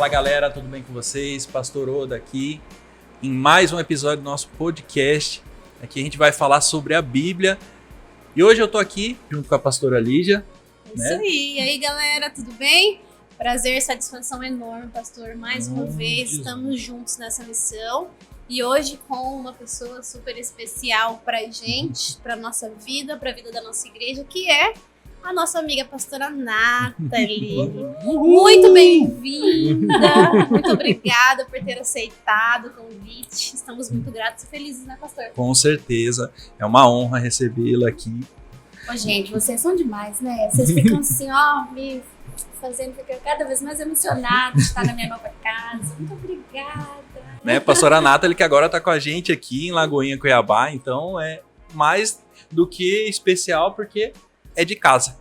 Fala galera, tudo bem com vocês? Pastor Oda aqui em mais um episódio do nosso podcast. Aqui a gente vai falar sobre a Bíblia e hoje eu tô aqui junto com a pastora Lígia. Isso aí. E aí galera, tudo bem? Prazer, satisfação enorme, pastor. Mais uma vez estamos juntos nessa missão e hoje com uma pessoa super especial pra gente, pra nossa vida, pra vida da nossa igreja, que é a nossa amiga pastora Nathalie. Muito bem-vinda, muito obrigada por ter aceitado o convite. Estamos muito gratos e felizes, né, pastor? Com certeza, é uma honra recebê-la aqui. Ô, gente, vocês são demais, né? Vocês ficam assim, ó, me fazendo ficar cada vez mais emocionada de estar na minha nova casa. Muito obrigada. Né, pastora Nathalie, que agora tá com a gente aqui em Lagoinha, Cuiabá, então é mais do que especial porque é de casa,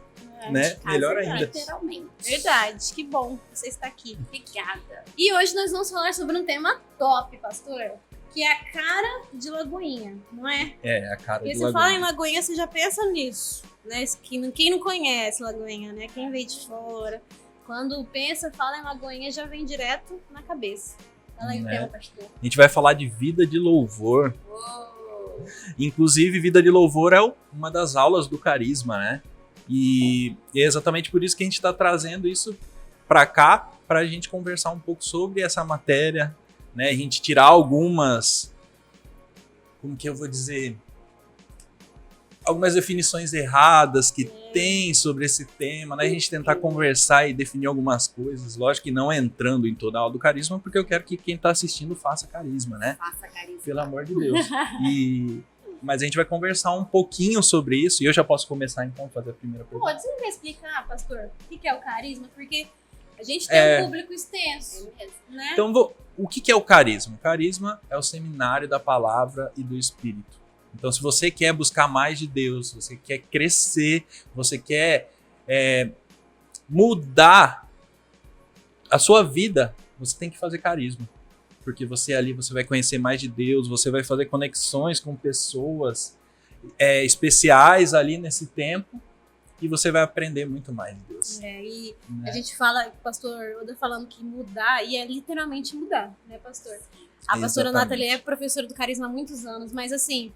né? Melhor ainda. Literalmente. Verdade, que bom que você está aqui. Obrigada. E hoje nós vamos falar sobre um tema top, pastor, que é a cara de Lagoinha, não é? É, a cara Porque de você Lagoinha. fala em Lagoinha, você já pensa nisso, né? Quem não conhece Lagoinha, né? Quem veio de fora, quando fala em Lagoinha, já vem direto na cabeça. Fala aí o Né? tema, pastor. A gente vai falar de vida de louvor. Uou. Inclusive, vida de louvor é uma das aulas do Carisma, né? E é exatamente por isso que a gente está trazendo isso para cá, para a gente conversar um pouco sobre essa matéria, né? A gente tirar algumas, como que eu vou dizer, algumas definições erradas que tem sobre esse tema, né? A gente tentar conversar e definir algumas coisas, lógico que não entrando em toda a aula do Carisma, porque eu quero que quem está assistindo faça Carisma, né? Faça carisma. Pelo amor de Deus. Mas a gente vai conversar um pouquinho sobre isso. E eu já posso começar, então, a fazer a primeira pergunta. Pô, você não quer explicar, pastor, o que é o carisma? Porque a gente tem um público extenso, né? Então, o que é o carisma? O carisma é o seminário da palavra e do Espírito. Então, se você quer buscar mais de Deus, você quer crescer, você quer mudar a sua vida, você tem que fazer carisma. Porque você ali você vai conhecer mais de Deus, você vai fazer conexões com pessoas especiais ali nesse tempo e você vai aprender muito mais de Deus. E Né? a gente fala, o pastor Oda falando que mudar, e é literalmente mudar, né, pastor? A pastora Exatamente. Nathalie é professora do Carisma há muitos anos, mas assim,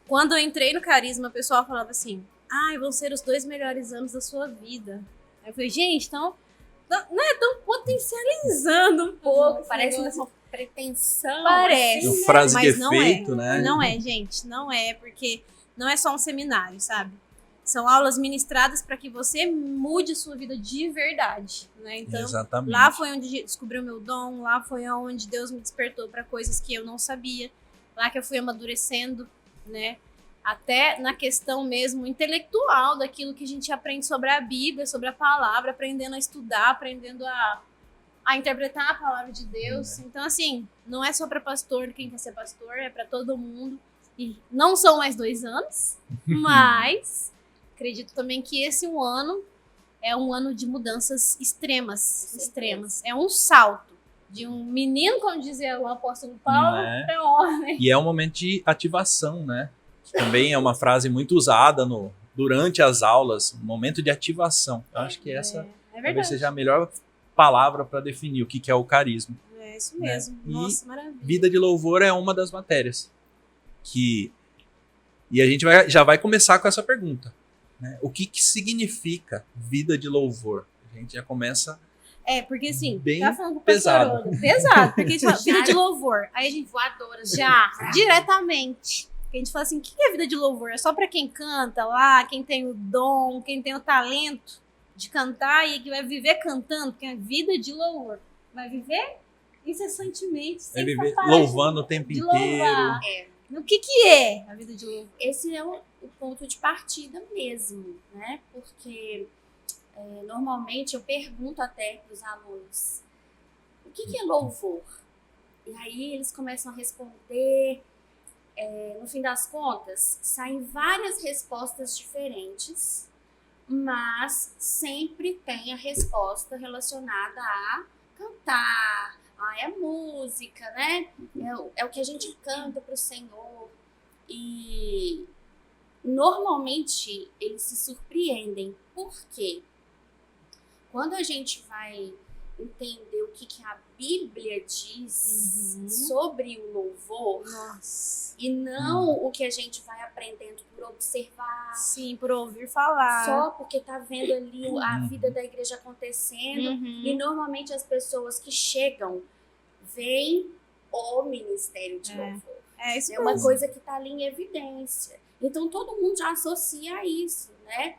quando eu entrei no Carisma, o pessoal falava assim, vão ser os 2 melhores anos da sua vida. Aí eu falei, gente, então, né, tão potencializando um pouco. Parece esse uma pretensão. Parece, Uma assim, frase mas de não efeito, é. né? Não é, gente, não é, porque não é só um seminário, sabe? São aulas ministradas para que você mude a sua vida de verdade, né? Então, Exatamente. lá foi onde descobri o meu dom, lá foi onde Deus me despertou para coisas que eu não sabia, lá que eu fui amadurecendo, né? Até na questão mesmo intelectual daquilo que a gente aprende sobre a Bíblia, sobre a palavra, aprendendo a estudar, aprendendo a interpretar a palavra de Deus. Então, assim, não é só para pastor, quem quer ser pastor, é para todo mundo. E não são mais 2 anos, mas acredito também que esse ano é um ano de mudanças extremas. É um salto de um menino, como dizia o apóstolo Paulo, Né? para homem. E é um momento de ativação, né? Que também é uma frase muito usada durante as aulas, um momento de ativação. Eu acho que essa É talvez verdade. seja a melhor palavra para definir o que é o carisma. É isso mesmo. Né? Nossa, maravilha. Vida de louvor é uma das matérias. E a gente já vai começar com essa pergunta. Né? O que significa vida de louvor? A gente já começa Porque assim, bem tá falando com o pesado. pastor Oda. Pesado, porque a gente fala vida de louvor. Aí a gente Voadora. já, diretamente. Porque a gente fala assim, o que é vida de louvor? É só pra quem canta lá, quem tem o dom, quem tem o talento de cantar e que vai viver cantando, porque é vida de louvor. Vai viver incessantemente, Vai sem viver parar louvando o tempo de inteiro. louvar. O que é a vida de louvor? Esse é o ponto de partida mesmo, né? Porque normalmente eu pergunto até para os alunos, o que é louvor? E aí eles começam a responder. No fim das contas, saem várias respostas diferentes, mas sempre tem a resposta relacionada a cantar, é música, né? É o que a gente canta para o Senhor. E normalmente eles se surpreendem. Por quê? Quando a gente vai entender o que a Bíblia diz sobre o louvor, Nossa. e não o que a gente vai aprendendo por observar, Sim, por ouvir falar. só porque tá vendo ali a vida da igreja acontecendo. E normalmente as pessoas que chegam veem o ministério de louvor. É isso É uma mesmo. coisa que tá ali em evidência. Então todo mundo já associa a isso, né?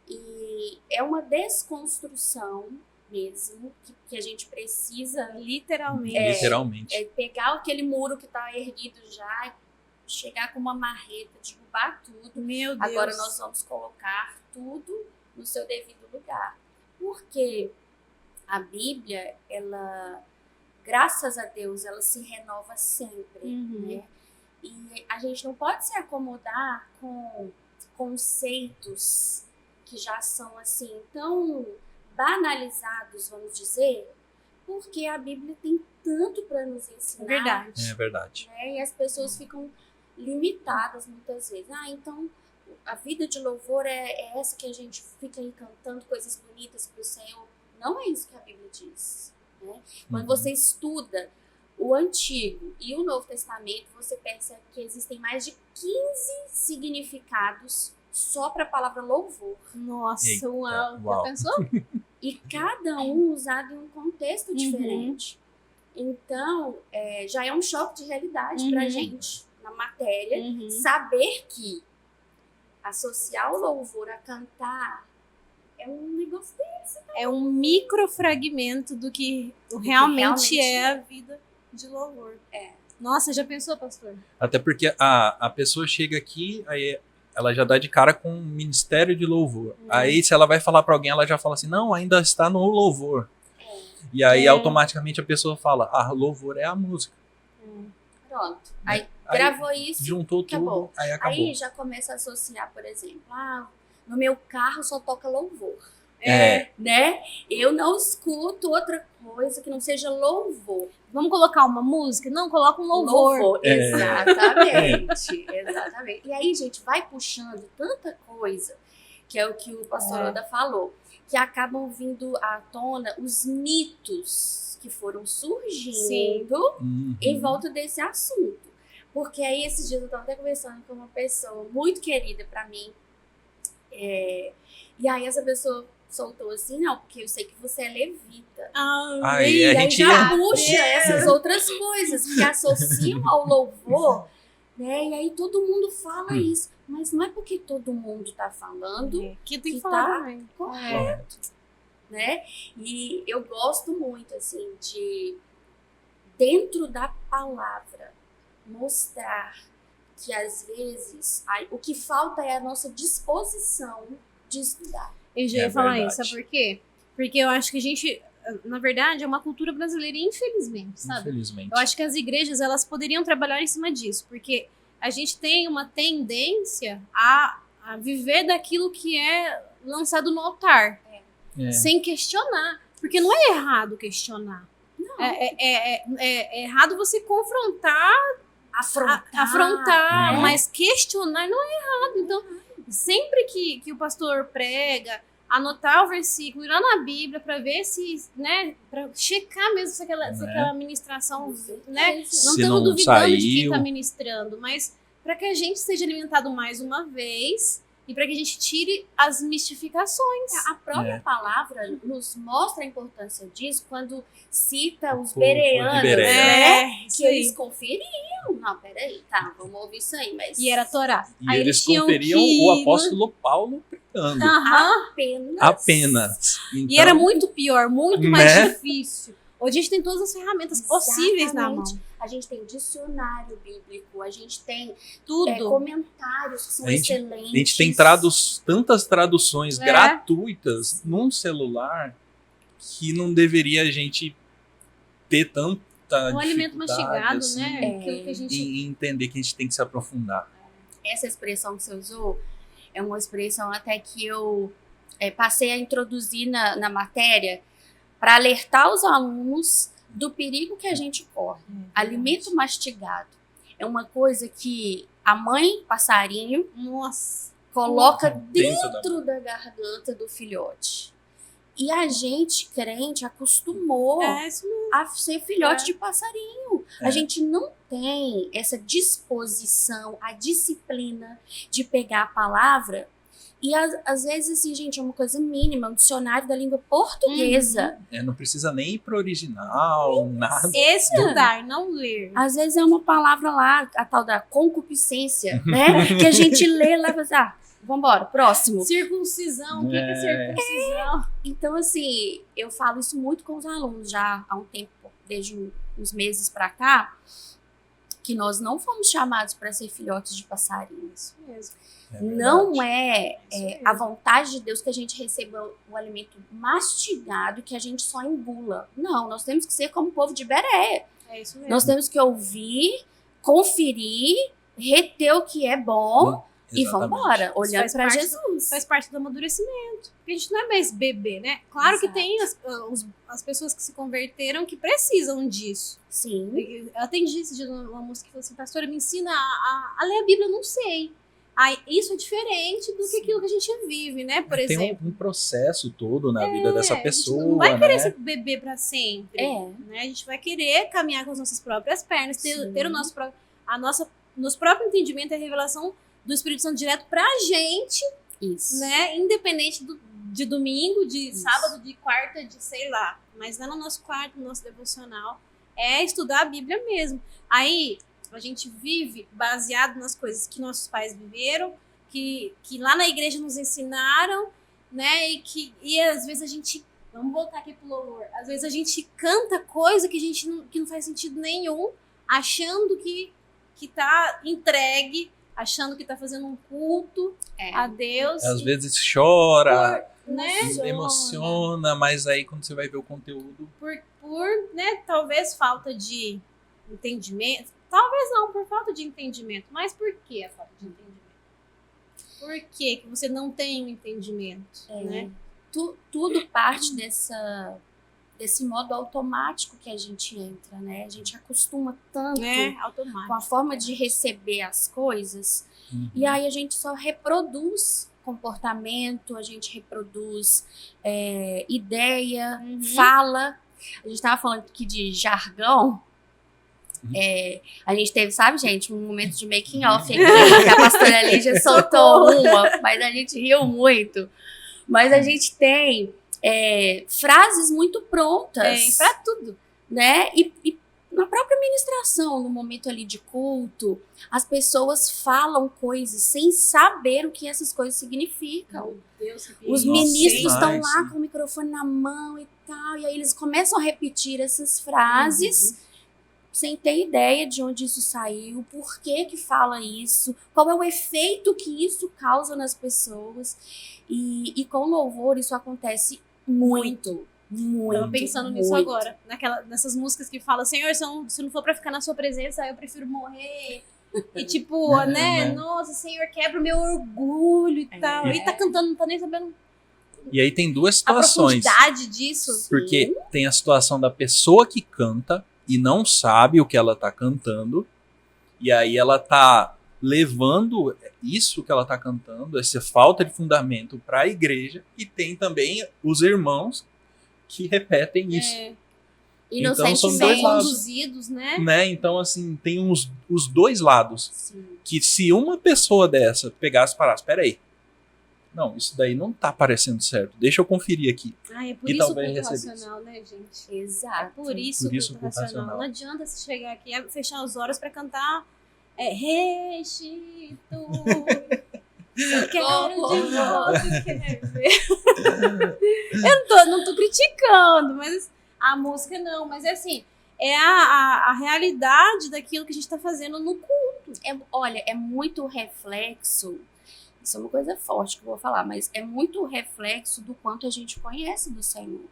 E é uma desconstrução mesmo que a gente precisa Literalmente. Literalmente. pegar aquele muro que está erguido já, chegar com uma marreta, derrubar tudo. Meu Deus. Agora nós vamos colocar tudo no seu devido lugar. Porque a Bíblia, ela, graças a Deus, ela se renova sempre, né? E a gente não pode se acomodar com conceitos que já são assim tão banalizados, vamos dizer, porque a Bíblia tem tanto para nos ensinar. Verdade. É verdade. Né? E as pessoas ficam limitadas muitas vezes. Então a vida de louvor é essa que a gente fica aí cantando coisas bonitas para o Senhor. Não é isso que a Bíblia diz. Né? Quando você estuda o Antigo e o Novo Testamento, você percebe que existem mais de 15 significados só para a palavra louvor. Nossa, Eita, uau. uau. Já pensou? E cada um usado em um contexto diferente. Então, já é um choque de realidade pra gente, na matéria, saber que associar o louvor a cantar é um negócio desse. É um microfragmento do que realmente é a vida de louvor. Nossa, já pensou, pastor? Até porque a pessoa chega aqui, aí ela já dá de cara com um ministério de louvor. Aí, se ela vai falar pra alguém, ela já fala assim, não, ainda está no louvor. E aí, automaticamente, a pessoa fala, louvor é a música. Pronto. Aí gravou isso, juntou tudo, acabou. aí acabou. Aí já começa a associar, por exemplo, no meu carro só toca louvor. Né? Eu não escuto outra coisa que não seja louvor. Vamos colocar uma música? Não, coloca um louvor. Exatamente. Exatamente. E aí, gente, vai puxando tanta coisa, que é o que o pastor Oda falou, que acabam vindo à tona os mitos que foram surgindo em volta desse assunto. Porque aí, esses dias, eu estava até conversando com uma pessoa muito querida para mim, e aí essa pessoa soltou assim, não, porque eu sei que você é levita. Aí a gente já puxa essas outras coisas que associam ao louvor, né? E aí todo mundo fala isso. Mas não é porque todo mundo tá falando que tem que falar falar correto, né? E eu gosto muito, assim, de, dentro da palavra, mostrar que às vezes o que falta é a nossa disposição de estudar. Eu já ia falar verdade. isso, sabe por quê? Porque eu acho que a gente, na verdade, é uma cultura brasileira, infelizmente, sabe? Infelizmente. Eu acho que as igrejas, elas poderiam trabalhar em cima disso, porque a gente tem uma tendência a viver daquilo que é lançado no altar, sem questionar, porque não é errado questionar. Não. É errado você confrontar, Afrontar, mas questionar não é errado. Então, sempre que o pastor prega, anotar o versículo, ir lá na Bíblia para ver se, né, para checar mesmo se aquela ministração, né, não estamos duvidando de quem está ministrando, mas para que a gente seja alimentado mais uma vez e para que a gente tire as mistificações. A própria palavra nos mostra a importância disso quando cita os bereanos, né? Que eles conferiam. Não, peraí, tá, vamos ouvir isso aí. Mas... E era a Torá. E aí eles conferiam o apóstolo Paulo pregando. Apenas. Então, e era muito pior, muito mais difícil. Hoje a gente tem todas as ferramentas possíveis na mão. A gente tem dicionário bíblico, a gente tem tudo. Comentários que são excelentes. A gente tem tantas traduções gratuitas num celular que não deveria a gente ter tanta alimento mastigado, assim, né? Aquilo que a gente... E entender que a gente tem que se aprofundar. Essa expressão que você usou é uma expressão até que eu passei a introduzir na matéria para alertar os alunos do perigo que a gente corre. Alimento mastigado é uma coisa que a mãe passarinho coloca dentro da garganta do filhote. E a gente, crente, acostumou Isso mesmo. a ser filhote de passarinho. A gente não tem essa disposição, a disciplina de pegar a palavra. E às vezes, assim, gente, é uma coisa mínima, um dicionário da língua portuguesa. Não precisa nem ir pro original, nada. Estudar, não ler. Às vezes é uma palavra lá, a tal da concupiscência, né? Que a gente lê lá e fala, vambora, próximo. Circuncisão, o que é circuncisão? Então, assim, eu falo isso muito com os alunos já há um tempo, desde uns meses pra cá, que nós não fomos chamados para ser filhotes de passarinhos. Isso mesmo. Não é a vontade de Deus que a gente receba o alimento mastigado, que a gente só engula. Não, nós temos que ser como o povo de Bereia. É isso mesmo. Nós temos que ouvir, conferir, reter o que é bom e vambora, olhando para Jesus. Faz parte do amadurecimento. Porque a gente não é mais bebê, né? Claro que tem as pessoas que se converteram que precisam disso. Sim. Eu atendi esse dia uma moça que falou assim, pastora, me ensina a ler a Bíblia, eu não sei. Isso é diferente do que aquilo que a gente vive, né? Por exemplo. Tem um processo todo na vida dessa pessoa. A gente não vai querer né? ser bebê para sempre. Né? A gente vai querer caminhar com as nossas próprias pernas, ter o nosso próprio entendimento e a revelação do Espírito Santo direto pra gente. Isso. Né? Independente de domingo, de sábado, de quarta, de sei lá. Mas lá no nosso quarto, no nosso devocional, é estudar a Bíblia mesmo. Aí a gente vive baseado nas coisas que nossos pais viveram, que lá na igreja nos ensinaram, né? E às vezes a gente, vamos voltar aqui pro louvor, às vezes a gente canta coisa que não faz sentido nenhum, achando que tá entregue, achando que tá fazendo um culto a Deus. Às vezes chora, né? emociona, mas aí quando você vai ver o conteúdo... né, talvez falta de entendimento. Talvez não, por falta de entendimento. Mas por que a falta de entendimento? Por que você não tem um entendimento? Né? Tudo parte desse modo automático que a gente entra, né? A gente acostuma tanto com a forma de receber as coisas. E aí a gente só reproduz comportamento, a gente reproduz ideia, fala. A gente estava falando aqui de jargão. A gente teve, sabe, gente, um momento de making off aqui, que a pastora Lígia soltou uma, mas a gente riu muito. Mas a gente tem frases muito prontas. Pra tudo. Né? E na própria ministração, no momento ali de culto, as pessoas falam coisas sem saber o que essas coisas significam. Deus, os ministros estão lá com o microfone na mão e tal, e aí eles começam a repetir essas frases sem ter ideia de onde isso saiu, por que fala isso, qual é o efeito que isso causa nas pessoas. E com louvor isso acontece muito. Tava pensando nisso agora, nessas músicas que falam, Senhor, se não for pra ficar na sua presença, eu prefiro morrer. E tipo, né? Nossa, Senhor, quebra o meu orgulho e tal. E tá cantando, não tá nem sabendo. E aí tem duas situações. A profundidade disso. Porque tem a situação da pessoa que canta e não sabe o que ela tá cantando. E aí ela tá levando isso que ela tá cantando, essa falta de fundamento para a igreja. E tem também os irmãos que repetem isso. E não então, são dois lados, conduzidos, né? Então, assim, tem os dois lados. Sim. Que se uma pessoa dessa pegasse e parasse, peraí, não, isso daí não tá parecendo certo, deixa eu conferir aqui. É por e isso o talvez culto receber racional, né, gente? Exato. É por isso o culto racional. Não adianta você chegar aqui e fechar os olhos pra cantar restitui. Eu quero de volta, quer ver. Eu não tô criticando, mas a música não, mas é assim, é a realidade daquilo que a gente tá fazendo no culto. Olha, é muito reflexo, isso é uma coisa forte que eu vou falar, mas é muito reflexo do quanto a gente conhece do Senhor.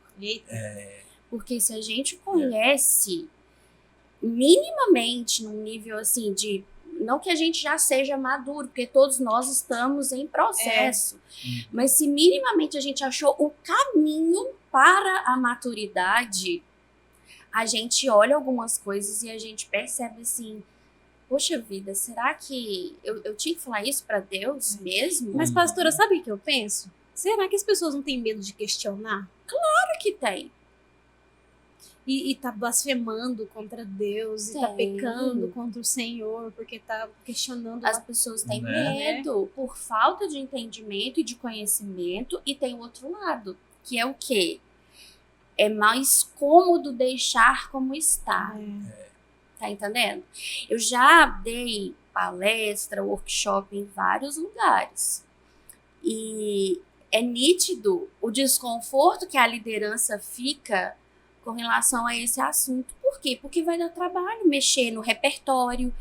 Porque se a gente conhece minimamente num nível assim de... Não que a gente já seja maduro, porque todos nós estamos em processo. Mas se minimamente a gente achou o caminho para a maturidade, a gente olha algumas coisas e a gente percebe assim, poxa vida, será que eu tinha que falar isso para Deus mesmo? Mas pastora, sabe o que eu penso? Será que as pessoas não têm medo de questionar? Claro que tem. E tá blasfemando contra Deus, e tá Tem. pecando contra o Senhor, porque tá questionando As pessoas têm Né? medo por falta de entendimento e de conhecimento. E tem o outro lado, que é o quê? É mais cômodo deixar como está. Tá entendendo? Eu já dei palestra, workshop em vários lugares. E é nítido o desconforto que a liderança fica com relação a esse assunto. Por quê? Porque vai dar trabalho mexer no repertório,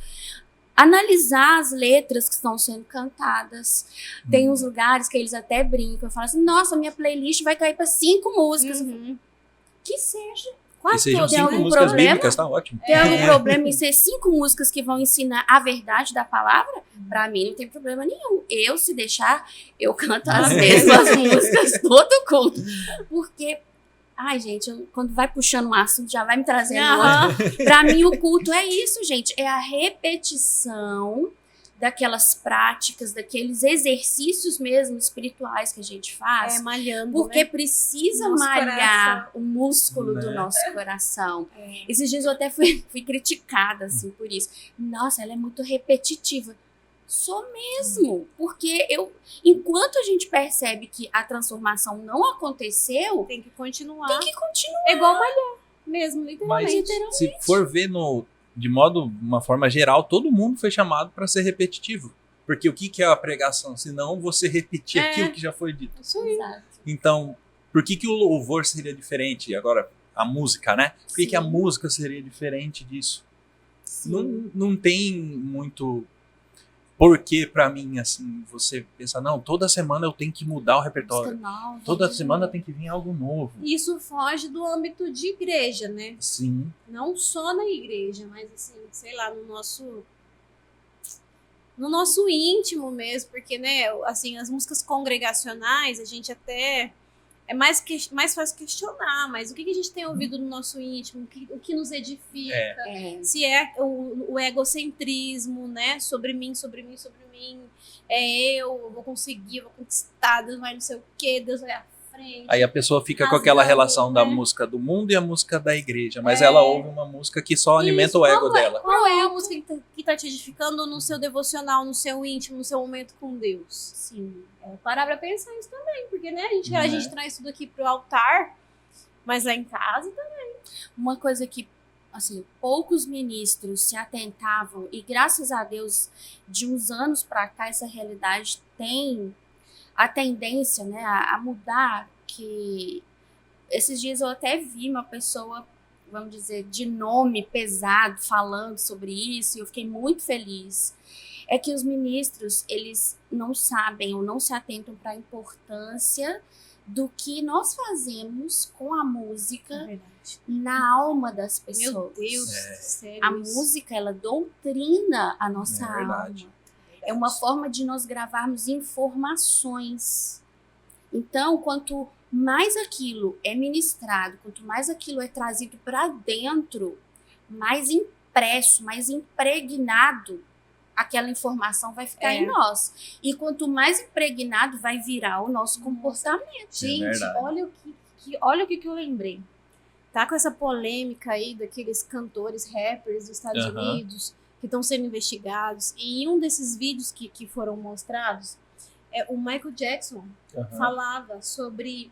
analisar as letras que estão sendo cantadas. Tem uns lugares que eles até brincam, falam assim, nossa, minha playlist vai cair para 5 músicas. Uhum. Que seja. Que Quase sejam todo. Tem 5 algum músicas problema? bíblicas, tá ótimo. Tem algum problema em ser 5 músicas que vão ensinar a verdade da palavra? Pra mim não tem problema nenhum. Eu, se deixar, eu canto as mesmas músicas todo culto. Porque, ai gente, quando vai puxando um assunto, já vai me trazendo outro. Pra mim o culto é isso, gente. É a repetição daquelas práticas, daqueles exercícios mesmo espirituais que a gente faz. Malhando, Porque né? precisa Nosso malhar o músculo do Né? nosso coração. Esses dias eu até fui criticada assim, por isso. Nossa, ela é muito repetitiva. Sou mesmo. Porque enquanto a gente percebe que a transformação não aconteceu, Tem que continuar. tem que continuar. É igual malhar mesmo, Mas literalmente. se for ver de uma forma geral, todo mundo foi chamado para ser repetitivo. Porque o que é a pregação? Se não você repetir aquilo que já foi dito. Isso aí. Exato. Então, por que o louvor seria diferente? Agora, a música, né? Por que a Sim. música seria diferente disso? Sim. Não tem muito porquê pra mim, assim, você pensar, não, toda semana eu tenho que mudar o repertório. Música nova, Toda né? semana tem que vir algo novo. Isso foge do âmbito de igreja, né? Sim. Não só na igreja, mas assim, sei lá, no nosso íntimo mesmo, porque, né, assim, as músicas congregacionais, a gente até é mais fácil questionar, mas o que a gente tem ouvido no nosso íntimo, o que nos edifica, se é o egocentrismo, né, sobre mim, eu vou conseguir, eu vou conquistar, Deus vai não sei o quê, Deus vai à frente. Aí a pessoa fica com Razão, aquela relação da né? música do mundo e a música da igreja, mas ela ouve uma música que só alimenta Isso, o ego dela. Qual é a música que tá te edificando no seu devocional, no seu íntimo, no seu momento com Deus? Sim. Parar pra pensar isso também, porque, né, a Né? gente traz tudo aqui pro altar, mas lá em casa Uma coisa que, assim, poucos ministros se atentavam, e graças a Deus, de uns anos para cá, essa realidade tem a tendência, né, a mudar, que esses dias eu até vi uma pessoa, vamos dizer, de nome pesado, falando sobre isso, e eu fiquei muito feliz. É que os ministros, eles não sabem ou não se atentam para a importância do que nós fazemos com a música na alma das pessoas. Meu Deus, sério. A música, ela doutrina a nossa É verdade. alma. É uma forma de nós gravarmos informações. Então, quanto mais aquilo é ministrado, quanto mais aquilo é trazido para dentro, mais impresso, mais impregnado aquela informação vai ficar em nós. E quanto mais impregnado vai virar o nosso comportamento. Gente, verdade. olha o que eu lembrei. Tá com essa polêmica aí daqueles cantores, rappers dos Estados Unidos que estão sendo investigados. E em um desses vídeos que foram mostrados, o Michael Jackson falava sobre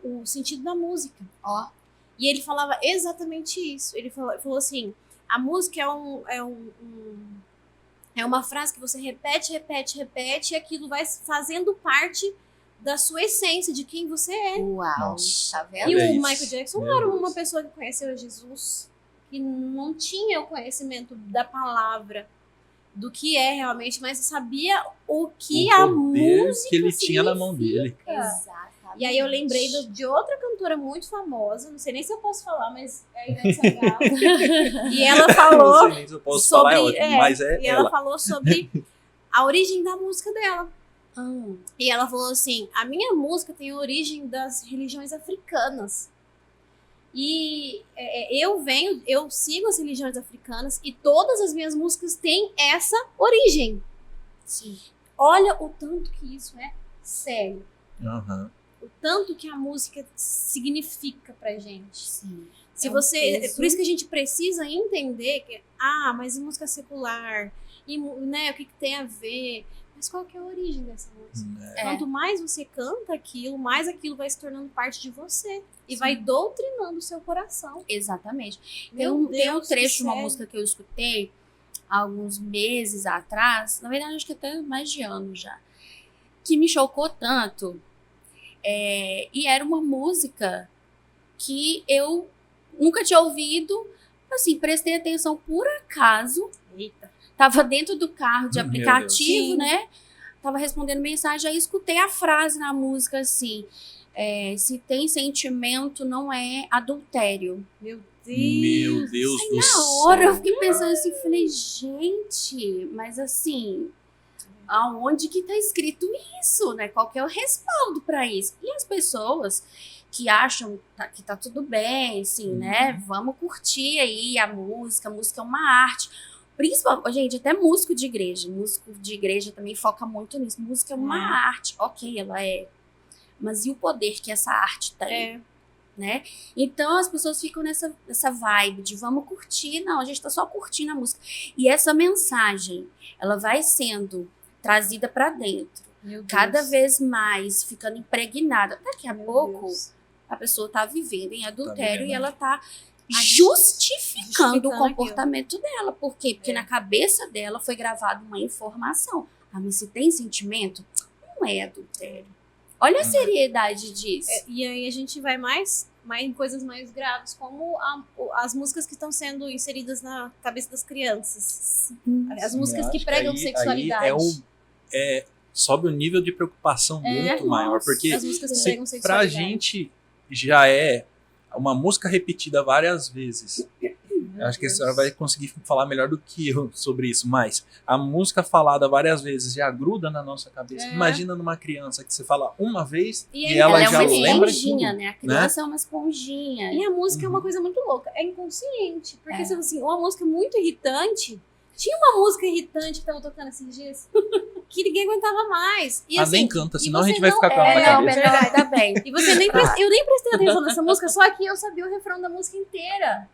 o sentido da música. E ele falava exatamente isso. Ele falou assim, a música é uma frase que você repete, e aquilo vai fazendo parte da sua essência, de quem você é. Uau, Nossa. tá vendo? E Olha o isso. Michael Jackson Meu era uma Deus. pessoa que conheceu Jesus, que não tinha o conhecimento da palavra, do que é realmente, mas sabia o que a poder música que ele tinha na mão dele. Exatamente. E aí eu lembrei de outra cantora muito famosa, não sei nem se eu posso falar, mas é a Ivete Sangalo. E ela Não falou sei nem se eu posso falar, é ótimo, mas e ela. ela falou sobre a origem da música dela. E ela falou assim, a minha música tem origem das religiões africanas. E eu sigo as religiões africanas e todas as minhas músicas têm essa origem. Sim. Olha o tanto que isso é sério. Aham. o tanto que a música significa pra gente. Sim. Se É um você, peso. por isso que a gente precisa entender que, mas música secular, e, né, o que tem a ver? Mas qual que é a origem dessa música? É. Quanto mais você canta aquilo, mais aquilo vai se tornando parte de você. E Sim. vai doutrinando o seu coração. Exatamente. Meu Tem um Deus, trecho de uma sério. música que eu escutei há alguns meses atrás, na verdade acho que até mais de ano já, que me chocou tanto. E era uma música que eu nunca tinha ouvido, assim, prestei atenção por acaso. Eita. Tava dentro do carro de Meu aplicativo, Deus. né? Tava respondendo mensagem, aí escutei a frase na música assim: se tem sentimento, não é adultério. Meu Meu Deus. Deus do Na céu. hora eu fiquei pensando assim, falei, gente, mas assim, aonde que tá escrito isso, né? Qual que é o respaldo pra isso? E as pessoas que acham que tá tudo bem, assim, né? Vamos curtir aí a música é uma arte. Principalmente, gente, até músico de igreja também foca muito nisso. Música é uma arte, ok, ela é. Mas e o poder que essa arte tem? Né? Então as pessoas ficam nessa vibe de vamos curtir. Não, a gente tá só curtindo a música. E essa mensagem, ela vai sendo trazida pra dentro. Meu Deus. Cada vez mais ficando impregnada. Daqui a Meu pouco, Deus. a pessoa tá vivendo em adultério vivendo, e né? ela tá justificando o Justificando comportamento dela. Por quê? Porque na cabeça dela foi gravada uma informação. Mas se tem sentimento, não é adultério. Olha a seriedade disso. E aí a gente vai mais em coisas mais graves, como as músicas que estão sendo inseridas na cabeça das crianças. As músicas Eu que acho pregam aí sexualidade. sobe o nível de preocupação muito maior, porque as músicas que se pregam pra sexualidade. gente já é uma música repetida várias vezes. Eu acho que a senhora vai conseguir falar melhor do que eu sobre isso, mas a música falada várias vezes já gruda na nossa cabeça. Imagina numa criança que você fala uma vez E e, aí, ela ela já é uma lembra tudo. esponjinha, né? A criança é uma esponjinha. E a música é uma coisa muito louca, é inconsciente. Porque se assim, uma música muito irritante. Tinha uma música irritante que tava tocando esses dias que ninguém aguentava mais. E, assim, nem canta, e senão a você gente vai não- ficar com ela na Não, cabeça. melhor, tá bem. E você nem eu nem prestei atenção nessa música, só que eu sabia o refrão da música inteira.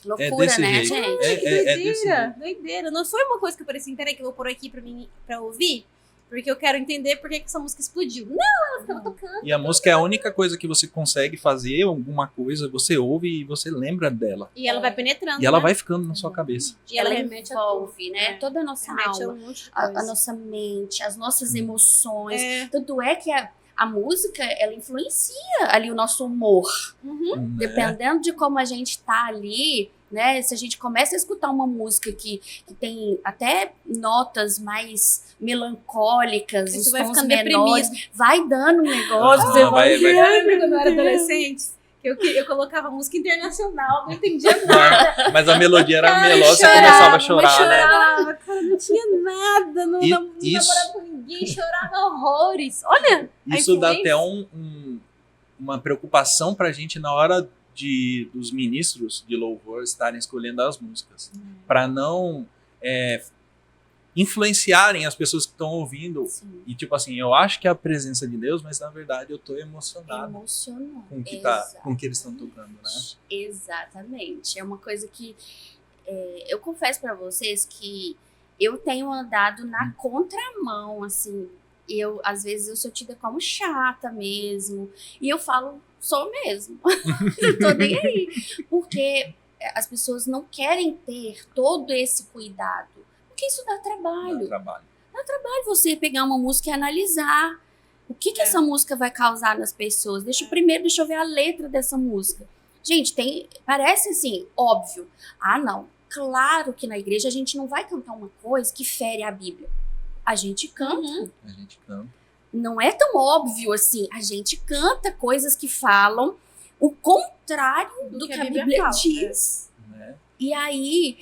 Loucura, desse né, jeito. gente? Que É desse doideira, doideira. Não foi uma coisa que eu falei assim, peraí que eu vou pôr aqui pra ouvir, porque eu quero entender por que essa música explodiu. Não, ela ficava tocando. E a música é a única coisa que você consegue fazer alguma coisa, você ouve e você lembra dela. E ela vai penetrando, E ela né? vai ficando na sua cabeça. E ela Ela remete a envolve, né? É. Toda a nossa remete a alma, um monte de a coisa. nossa mente, as nossas emoções. É. Tanto é que a música, ela influencia ali o nosso humor. Uhum. Né? Dependendo de como a gente tá ali, né? Se a gente começa a escutar uma música que tem até notas mais melancólicas, Isso os vai tons ficando menores, deprimido. vai dando um negócio. você vai- Eu lembro quando eu era adolescente, que eu colocava música internacional, não entendia nada. Mas a melodia era Cara, melosa, você chorava, começava a mas chorar, né? chorava, cara, não tinha nada, não Isso- namorava com ninguém, chorava horrores. Olha, a Isso dá influência. até uma preocupação pra gente na hora dos ministros de louvor estarem escolhendo as músicas. Pra não influenciarem as pessoas que estão ouvindo. Sim, E tipo assim, eu acho que é a presença de Deus, mas na verdade eu tô emocionado emocionante. com o que eles estão tocando, né? Exatamente. É uma coisa que eu confesso pra vocês que eu tenho andado na contramão, assim. Às vezes eu sou tida como chata mesmo. E eu falo, sou mesmo. Não tô nem aí. Porque as pessoas não querem ter todo esse cuidado. Porque isso dá trabalho. No trabalho. Vale você pegar uma música e analisar o que essa música vai causar nas pessoas. Deixa eu ver a letra dessa música. Gente, parece assim, óbvio. Ah, não. Claro que na igreja a gente não vai cantar uma coisa que fere a Bíblia. A gente canta. A gente canta. Não é tão óbvio assim. A gente canta coisas que falam o contrário do que a Bíblia fala. diz. Né? E aí,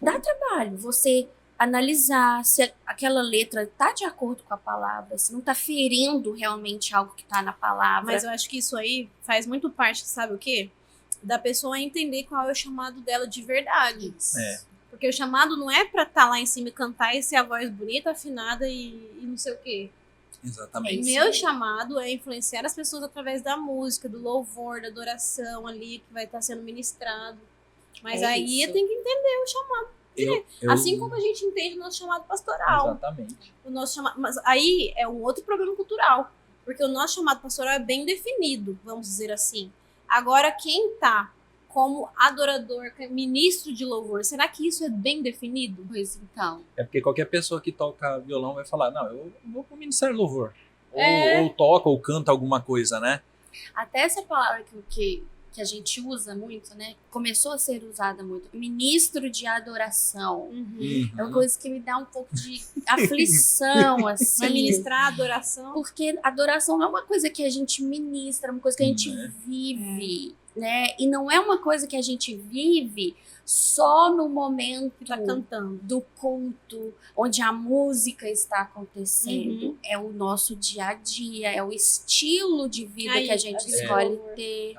dá trabalho você analisar se aquela letra tá de acordo com a palavra, se não tá ferindo realmente algo que tá na palavra. Mas eu acho que isso aí faz muito parte, sabe o quê? Da pessoa entender qual é o chamado dela de verdade. Isso. Porque o chamado não é pra estar lá em cima e cantar e ser a voz bonita, afinada e não sei o quê. Exatamente. Meu chamado é influenciar as pessoas através da música, do louvor, da adoração ali que vai estar sendo ministrado. Mas aí isso. tem que entender o chamado. Assim como a gente entende o nosso chamado pastoral. Exatamente. O nosso chamado, mas aí é um outro problema cultural. Porque o nosso chamado pastoral é bem definido, vamos dizer assim. Agora, quem tá como adorador, ministro de louvor, será que isso é bem definido? Pois então. É porque qualquer pessoa que toca violão vai falar, não, eu vou pro ministério de louvor. É. Ou toca, ou canta alguma coisa, né? Até essa palavra que a gente usa muito, né? Começou a ser usada muito. Ministro de adoração. É uma coisa que me dá um pouco de aflição, assim. Vai ministrar a adoração. Porque adoração não é uma coisa que a gente ministra, é uma coisa que a gente vive, né? E não é uma coisa que a gente vive só no momento Tá cantando. do culto, onde a música está acontecendo. É o nosso dia a dia, é o estilo de vida que a gente escolhe ter.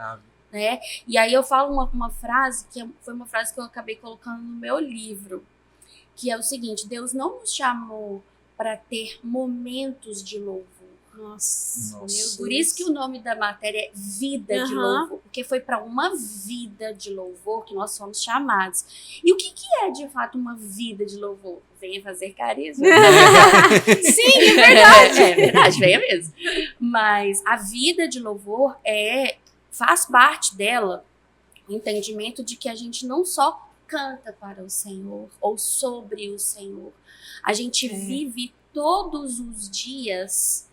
Né? E aí eu falo uma frase que foi uma frase que eu acabei colocando no meu livro, que é o seguinte: Deus não nos chamou para ter momentos de louvor. Nossa. Meu Deus. Por isso que o nome da matéria é Vida de Louvor, porque foi para uma vida de louvor que nós fomos chamados. E o que é de fato uma vida de louvor? Venha fazer carisma. Sim, é verdade. É verdade, venha mesmo. Mas a vida de louvor faz parte dela o entendimento de que a gente não só canta para o Senhor ou sobre o Senhor, a gente vive todos os dias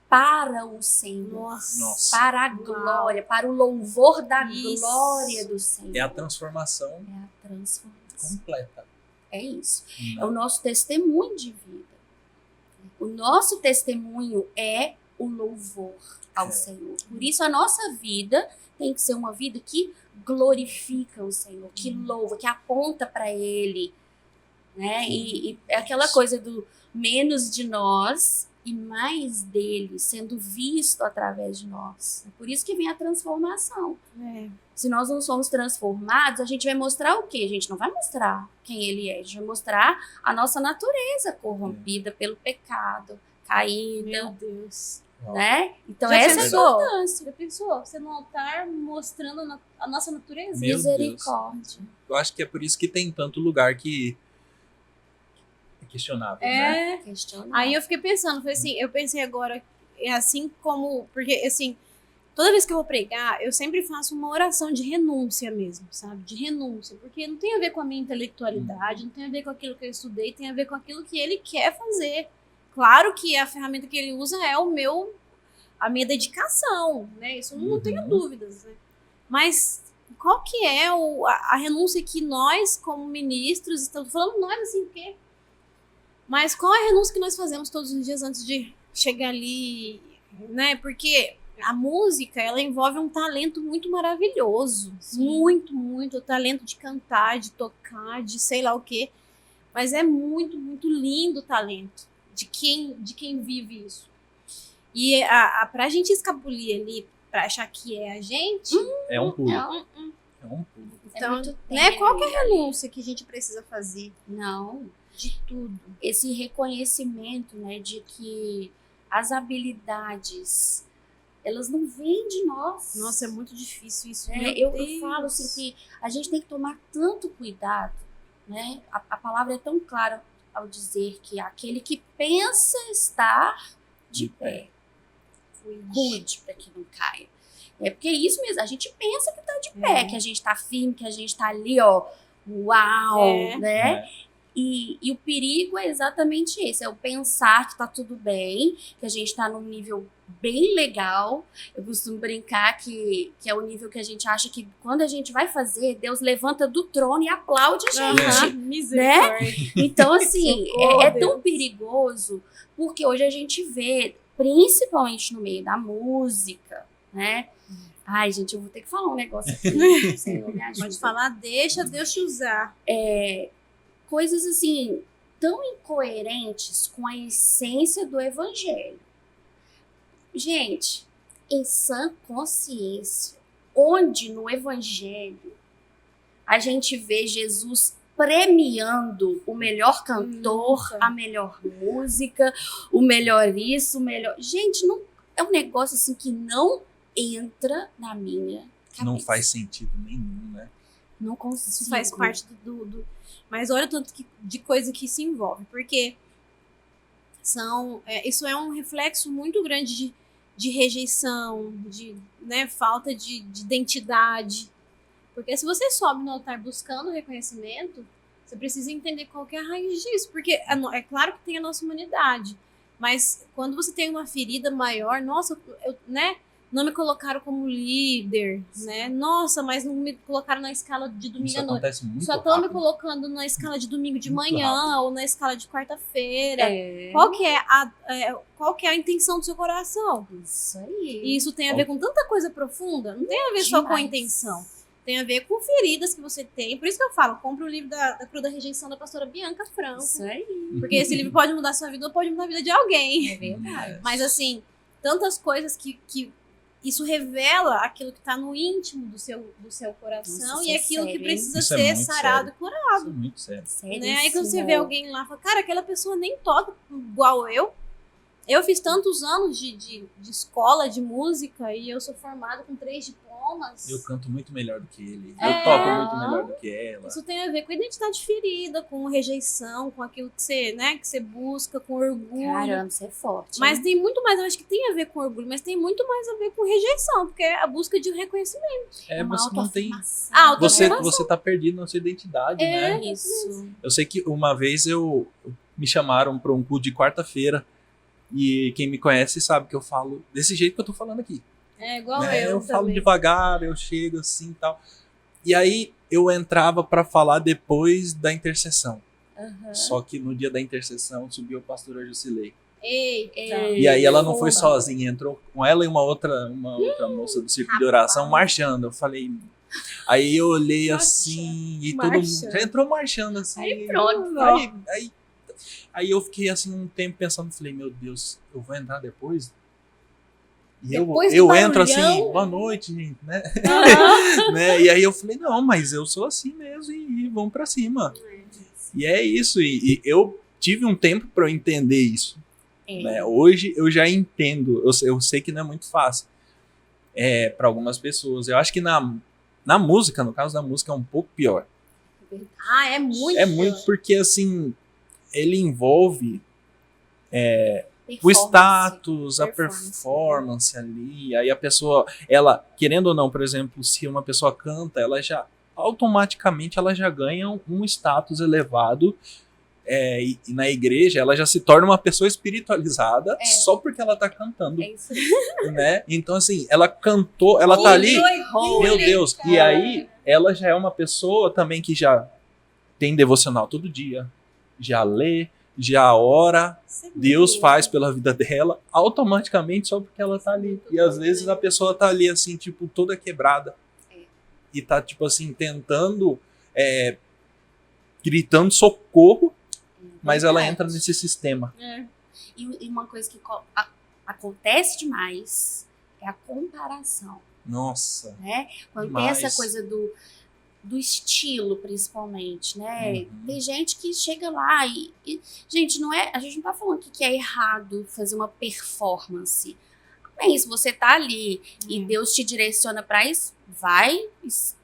para o Senhor, Nossa. para a glória, para o louvor da Isso. glória do Senhor. É a transformação É a transformação. completa. É isso. É o nosso testemunho de vida. O nosso testemunho é o louvor ao Senhor. Por isso a nossa vida tem que ser uma vida que glorifica o Senhor, que louva, que aponta para Ele, né? E é aquela coisa do menos de nós e mais dele sendo visto através de nós. É por isso que vem a transformação. Se nós não somos transformados, a gente vai mostrar o quê? A gente não vai mostrar quem Ele é. A gente vai mostrar a nossa natureza corrompida pelo pecado, caída. Meu Deus. Né? Então Já essa pensou? é a importância. Já pensou? Você no altar mostrando a nossa natureza? Meu Misericórdia. Eu acho que é por isso que tem tanto lugar que é questionável, né? Questionável. Aí eu fiquei pensando, foi assim, eu pensei agora, é assim como, porque assim, toda vez que eu vou pregar, eu sempre faço uma oração de renúncia mesmo, sabe? De renúncia, porque não tem a ver com a minha intelectualidade, não tem a ver com aquilo que eu estudei, tem a ver com aquilo que ele quer fazer. Claro que a ferramenta que ele usa é a minha dedicação, né? Isso eu não tenho dúvidas, né? Mas qual que é a renúncia que nós, como ministros, estamos falando nós assim, porque... Mas qual é a renúncia que nós fazemos todos os dias antes de chegar ali, né? Porque a música, ela envolve um talento muito maravilhoso. Sim. Muito, muito. O talento de cantar, de tocar, de sei lá o quê. Mas é muito, muito lindo o talento de quem vive isso. E pra gente escapulir ali, pra achar que é a gente... É um pulo. É um pulo. Então, né? Qual que é a renúncia que a gente precisa fazer? Não. De tudo. Esse reconhecimento, né, de que as habilidades, elas não vêm de nós. Nossa, é muito difícil isso. Eu falo assim que a gente tem que tomar tanto cuidado, né? A palavra é tão clara ao dizer que aquele que pensa estar de pé, cuide para que não caia. É porque é isso mesmo, a gente pensa que tá de pé, que a gente tá firme, que a gente tá ali, ó, uau, né? E o perigo é exatamente esse, é o pensar que tá tudo bem, que a gente tá num nível bem legal. Eu costumo brincar que é o nível que a gente acha que quando a gente vai fazer, Deus levanta do trono e aplaude a gente, né? Então, assim, é tão perigoso, porque hoje a gente vê, principalmente no meio da música, né? Ai, gente, eu vou ter que falar um negócio aqui, Senhor, me ajuda. Pode falar, deixa Deus te usar. Coisas assim, tão incoerentes com a essência do evangelho. Gente, em sã consciência, onde no evangelho a gente vê Jesus premiando o melhor cantor, a melhor música, o melhor isso, o melhor... Gente, não, é um negócio assim que não entra na minha cabeça. Não faz sentido nenhum, né? Não consigo. Isso faz parte do... Mas olha o tanto de coisa que se envolve. Porque isso é um reflexo muito grande de rejeição, de, né, falta de identidade. Porque se você sobe no altar buscando reconhecimento, você precisa entender qual que é a raiz disso. Porque é claro que tem a nossa humanidade. Mas quando você tem uma ferida maior, nossa, né? Não me colocaram como líder, né? Nossa, mas não me colocaram na escala de domingo à noite. Acontece muito Só estão me rápido. colocando na escala de domingo de Muito manhã rápido. ou na escala de quarta-feira. Qual que é a intenção do seu coração? Isso aí. E isso tem a ver com tanta coisa profunda. Não tem a ver só com a Demais. intenção. Tem a ver com feridas que você tem. Por isso que eu falo, compra o livro da Cruz da Rejeição da pastora Bianca Franco. Isso aí. Porque esse livro pode mudar a sua vida ou pode mudar a vida de alguém. É verdade. Mas assim, tantas coisas que isso revela aquilo que está no íntimo do seu coração. Nossa, e isso é aquilo que sério, precisa Isso é ser muito sarado sério. e curado. Isso é muito sério. Né? Aí quando você vê alguém lá, fala, cara, aquela pessoa nem toca igual eu. Eu fiz tantos anos de escola de música e eu sou formada com 3 diplomas. Eu canto muito melhor do que ele. É. Eu toco muito melhor do que ela. Isso tem a ver com identidade ferida, com rejeição, com aquilo que você busca, com orgulho. Caramba, você é forte. Mas hein? tem muito mais, eu acho que tem a ver com orgulho, mas tem muito mais a ver com rejeição, porque é a busca de reconhecimento. Uma Você não tem. autoafirmação. Você tá perdido na sua identidade, né? Isso. Eu sei que uma vez me chamaram para um culto de quarta-feira. E quem me conhece sabe que eu falo desse jeito que eu tô falando aqui. É igual Né? eu falo também. devagar, eu chego assim e tal. E aí eu entrava para falar depois da intercessão. Aham. Só que no dia da intercessão subiu a pastora Jusilei. Eita. Ei. E aí ela não foi Boa. sozinha, entrou com ela e uma outra moça do círculo de oração marchando. Eu falei. Aí eu olhei assim e todo mundo Marchando. já entrou marchando assim. Aí pronto. Aí eu fiquei assim um tempo pensando, falei, meu Deus, eu vou entrar depois? E Depois do eu entro assim, barulhão? boa noite, gente, né? Aham. Né? E aí eu falei, não, mas eu sou assim mesmo e vamos pra cima. E é isso, e eu tive um tempo pra eu entender isso. É. Né? Hoje eu já entendo, eu sei que não é muito fácil para algumas pessoas. Eu acho que na música, no caso da música, é um pouco pior. Ah, é muito. É muito porque, assim, ele envolve o Performance. status, a Performance. performance ali. Aí a pessoa, ela, querendo ou não, por exemplo, se uma pessoa canta, ela já, automaticamente, ela já ganha um status elevado. E na igreja, ela já se torna uma pessoa espiritualizada só porque ela tá cantando, É isso aí. né? Então, assim, ela cantou, ela tá ali, Oi, meu Deus, e aí ela já é uma pessoa também que já tem devocional todo dia, já lê, já ora, Deus faz pela vida dela, automaticamente só porque ela tá ali. E às vezes a pessoa tá ali, assim, tipo, toda quebrada. E tá, tipo assim, tentando, gritando socorro, mas ela entra nesse sistema. É. E uma coisa que acontece demais é a comparação, Nossa. né? Quando Demais. tem essa coisa do estilo, principalmente, né? Uhum. Tem gente que chega lá gente, a gente não tá falando que é errado fazer uma performance. Não é isso, você tá ali e Deus te direciona pra isso, vai,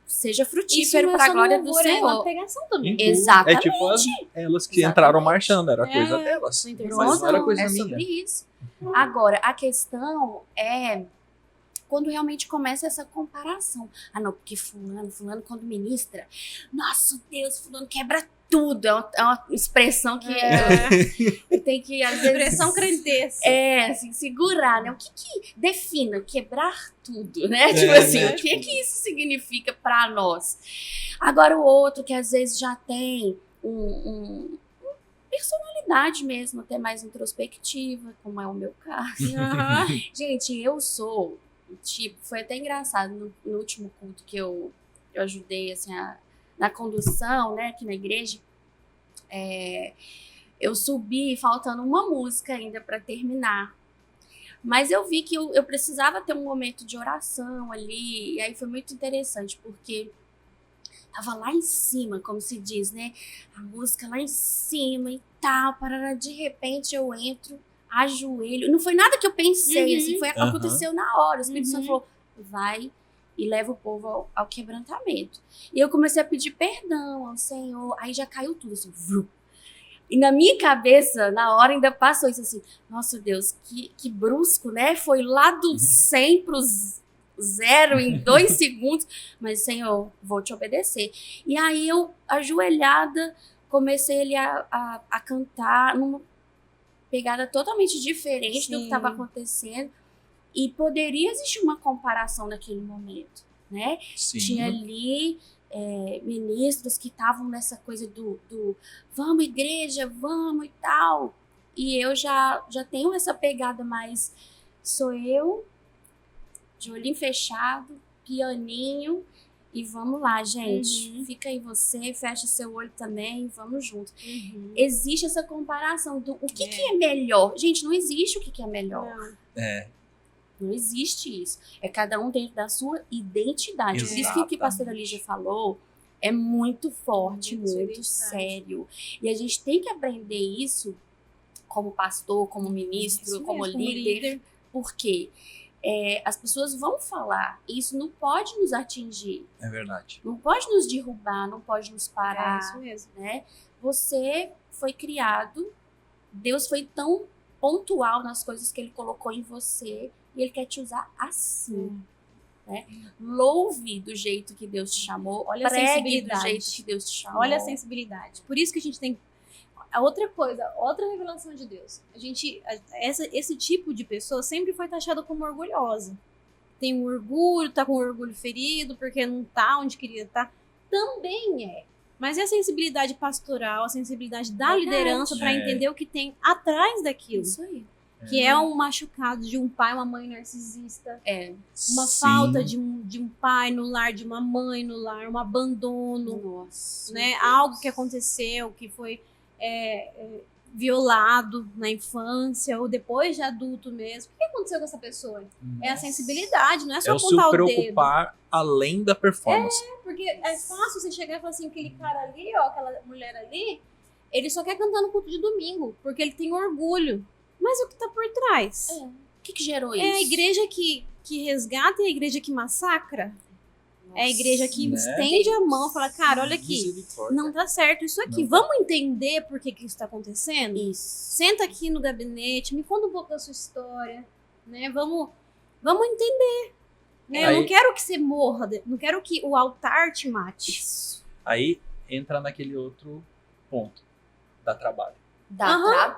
seja frutífero pra glória do É Senhor. uma pegação também. Exatamente. É tipo elas que Exatamente. entraram marchando, era É, coisa delas. sim, Mas pronto, não era coisa é minha. sobre isso. Agora, a questão é quando realmente começa essa comparação. Ah, não, porque fulano quando ministra, nossa Deus, fulano quebra tudo. É uma expressão que eu tenho que, às vezes... Expressão crentesca. assim, segurar, né? O que defina quebrar tudo, né? Tipo É, assim, né? o que isso significa pra nós? Agora, o outro que às vezes já tem personalidade mesmo, até mais introspectiva, como é o meu caso. Aham. Gente, eu sou, tipo, foi até engraçado no último culto que eu ajudei, assim, na condução, né, aqui na igreja, eu subi faltando uma música ainda para terminar. Mas eu vi que eu precisava ter um momento de oração ali, e aí foi muito interessante, porque tava lá em cima, como se diz, né? A música lá em cima e tal, parará, de repente eu entro, ajoelho. Não foi nada que eu pensei, assim, aconteceu na hora. O Espírito Santo falou, vai e leva o povo ao quebrantamento. E eu comecei a pedir perdão ao Senhor, aí já caiu tudo, assim, vrum. E na minha cabeça, na hora, ainda passou isso assim, nossa Deus, que brusco, né? Foi lá do 100 pro 0 em 2 segundos, mas Senhor, vou te obedecer. E aí eu, ajoelhada, comecei ali a cantar numa pegada totalmente diferente do que estava acontecendo. E poderia existir uma comparação naquele momento, né? Sim. Tinha ali ministros que estavam nessa coisa do vamos igreja, vamos e tal. E eu já tenho essa pegada mais, sou eu, de olhinho fechado, pianinho, e vamos lá, gente. Fica aí você, fecha seu olho também, vamos junto. Existe essa comparação do o que é melhor. Gente, não existe o que é melhor. Não existe isso. É cada um dentro da sua identidade. Por isso que o que a pastora Lígia falou é muito forte, muito sério. E a gente tem que aprender isso como pastor, como ministro, como líder. Porque as pessoas vão falar. Isso não pode nos atingir. É verdade. Não pode nos derrubar, não pode nos parar. É isso mesmo. Né? Você foi criado, Deus foi tão pontual nas coisas que Ele colocou em você, e Ele quer te usar assim. Né? Louve do jeito que Deus te chamou. Olha a pregue sensibilidade. do jeito que Deus te chamou. Olha a sensibilidade. Por isso que a gente tem... A outra coisa, outra revelação de Deus. Esse tipo de pessoa sempre foi taxada como orgulhosa. Tem um orgulho, tá com o orgulho ferido, porque não tá onde queria estar. Também é. Mas é a sensibilidade pastoral, a sensibilidade da liderança para entender o que tem atrás daquilo. Isso aí. Que é um machucado de um pai, uma mãe narcisista. Uma Sim. falta de um pai no lar, de uma mãe no lar, um abandono. Nossa. Né? Algo que aconteceu, que foi violado na infância ou depois de adulto mesmo. O que aconteceu com essa pessoa? É a sensibilidade, não é só É o se apontar o dedo. preocupar além da performance. Porque é fácil você chegar e falar assim, aquele cara ali, ó, aquela mulher ali, ele só quer cantar no culto de domingo, porque ele tem orgulho. Mas o que tá por trás? O que gerou isso? É a igreja que resgata e a igreja que massacra? É a igreja que estende a mão e fala, cara, olha aqui, não tá certo isso aqui. Vamos entender por que isso tá acontecendo? Isso. Senta aqui no gabinete, me conta um pouco da sua história, né? Vamos entender. Né? Aí, eu não quero que você morra, não quero que o altar te mate. Isso. Aí entra naquele outro ponto, dá trabalho. Dá trabalho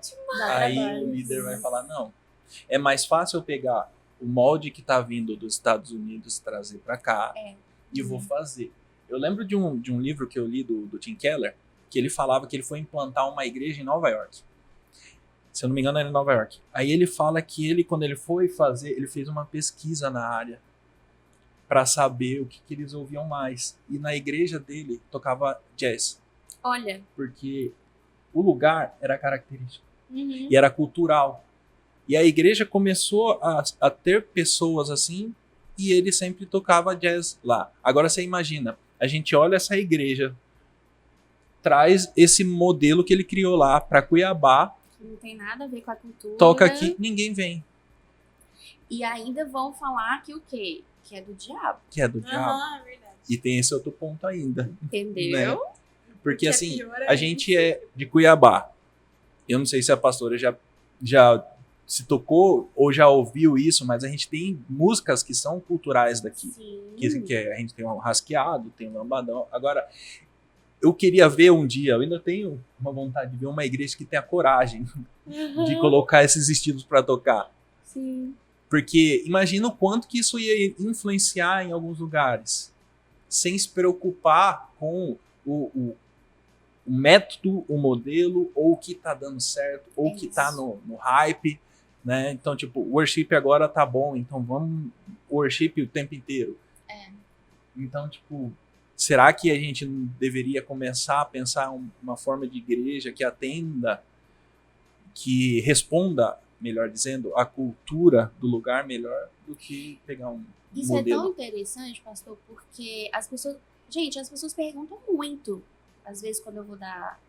demais. Aí o líder vai falar, não, é mais fácil eu pegar o molde que tá vindo dos Estados Unidos trazer para cá e vou fazer. Eu lembro de um livro que eu li do Tim Keller, que ele falava que ele foi implantar uma igreja em Nova York. Se eu não me engano, era em Nova York. Aí ele fala que ele, quando ele foi fazer, ele fez uma pesquisa na área para saber o que eles ouviam mais. E na igreja dele tocava jazz. Olha. Porque o lugar era característico. E era cultural. E a igreja começou a ter pessoas assim, e ele sempre tocava jazz lá. Agora você imagina, a gente olha essa igreja, traz esse modelo que ele criou lá para Cuiabá, não tem nada a ver com a cultura. toca aqui, ninguém vem. E ainda vão falar que o quê? Que é do diabo. Que é do diabo. É verdade. E tem esse outro ponto ainda. Entendeu? Né? Porque assim, pior a gente é de Cuiabá. Eu não sei se a pastora já se tocou ou já ouviu isso, mas a gente tem músicas que são culturais daqui. Sim. Que a gente tem um rasqueado, tem um lambadão. Agora, eu queria ver um dia, eu ainda tenho uma vontade de ver uma igreja que tenha coragem de colocar esses estilos para tocar. Sim. Porque imagina o quanto que isso ia influenciar em alguns lugares, sem se preocupar com o método, o modelo, ou o que tá dando certo, ou o que tá no hype, né? Então, tipo, o worship agora tá bom, então vamos worship o tempo inteiro. Então, tipo, será que a gente não deveria começar a pensar uma forma de igreja que atenda, que responda, melhor dizendo, a cultura do lugar melhor do que pegar um Isso modelo? é tão interessante, pastor, porque as pessoas Gente, as pessoas perguntam muito. Às vezes, quando eu vou dar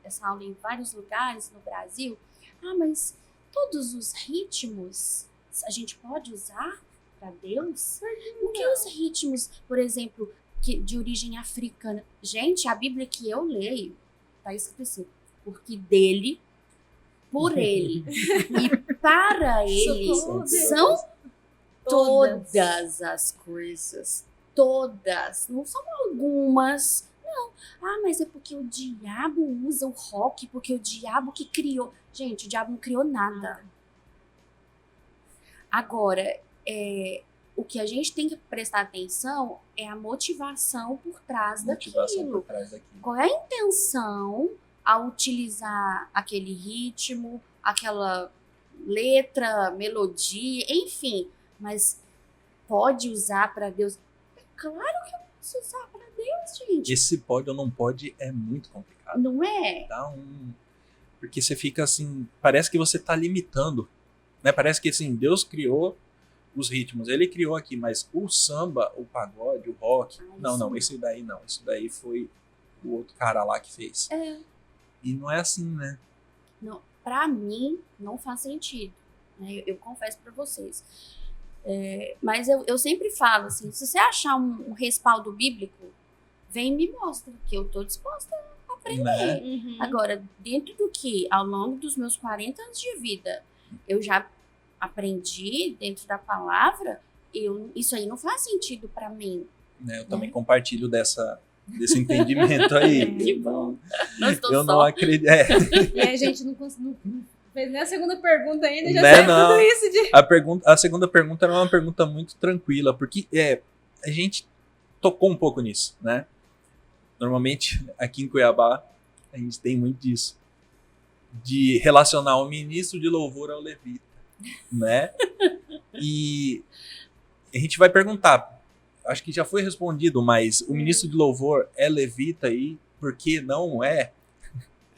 essa aula em vários lugares no Brasil, mas todos os ritmos a gente pode usar para Deus? O que os ritmos, por exemplo, de origem africana? Gente, a Bíblia que eu leio, tá escrito assim, porque dele, por ele e para ele são todas as coisas. Todas. Não são algumas. Não. Mas é porque o diabo usa o rock, porque o diabo que criou. Gente, o diabo não criou nada. Agora, o que a gente tem que prestar atenção é a motivação por trás daquilo. Qual é a intenção ao utilizar aquele ritmo, aquela letra, melodia, enfim. Mas pode usar para Deus? É claro que eu posso usar para Deus, gente. Esse pode ou não pode é muito complicado. Não é? Porque você fica assim, parece que você tá limitando, né? Parece que assim, Deus criou os ritmos, ele criou aqui, mas o samba, o pagode, o rock, não, esse daí não, isso daí foi o outro cara lá que fez. E não é assim, né? Não, pra mim, não faz sentido, né? Eu confesso pra vocês. Mas eu sempre falo assim, se você achar um respaldo bíblico, vem e me mostra, que eu tô disposta a aprender. Né? Uhum. Agora, dentro do que, ao longo dos meus 40 anos de vida, eu já aprendi dentro da palavra, isso aí não faz sentido pra mim. Eu também compartilho desse entendimento aí. Que bom. Eu não acredito. E a gente não fez nem a segunda pergunta ainda, já Né, sabe não. tudo isso. A segunda pergunta era uma pergunta muito tranquila, porque a gente tocou um pouco nisso, né? Normalmente, aqui em Cuiabá, a gente tem muito disso. De relacionar o ministro de louvor ao levita, né? E a gente vai perguntar, acho que já foi respondido, mas o ministro de louvor é levita aí? Por que não é?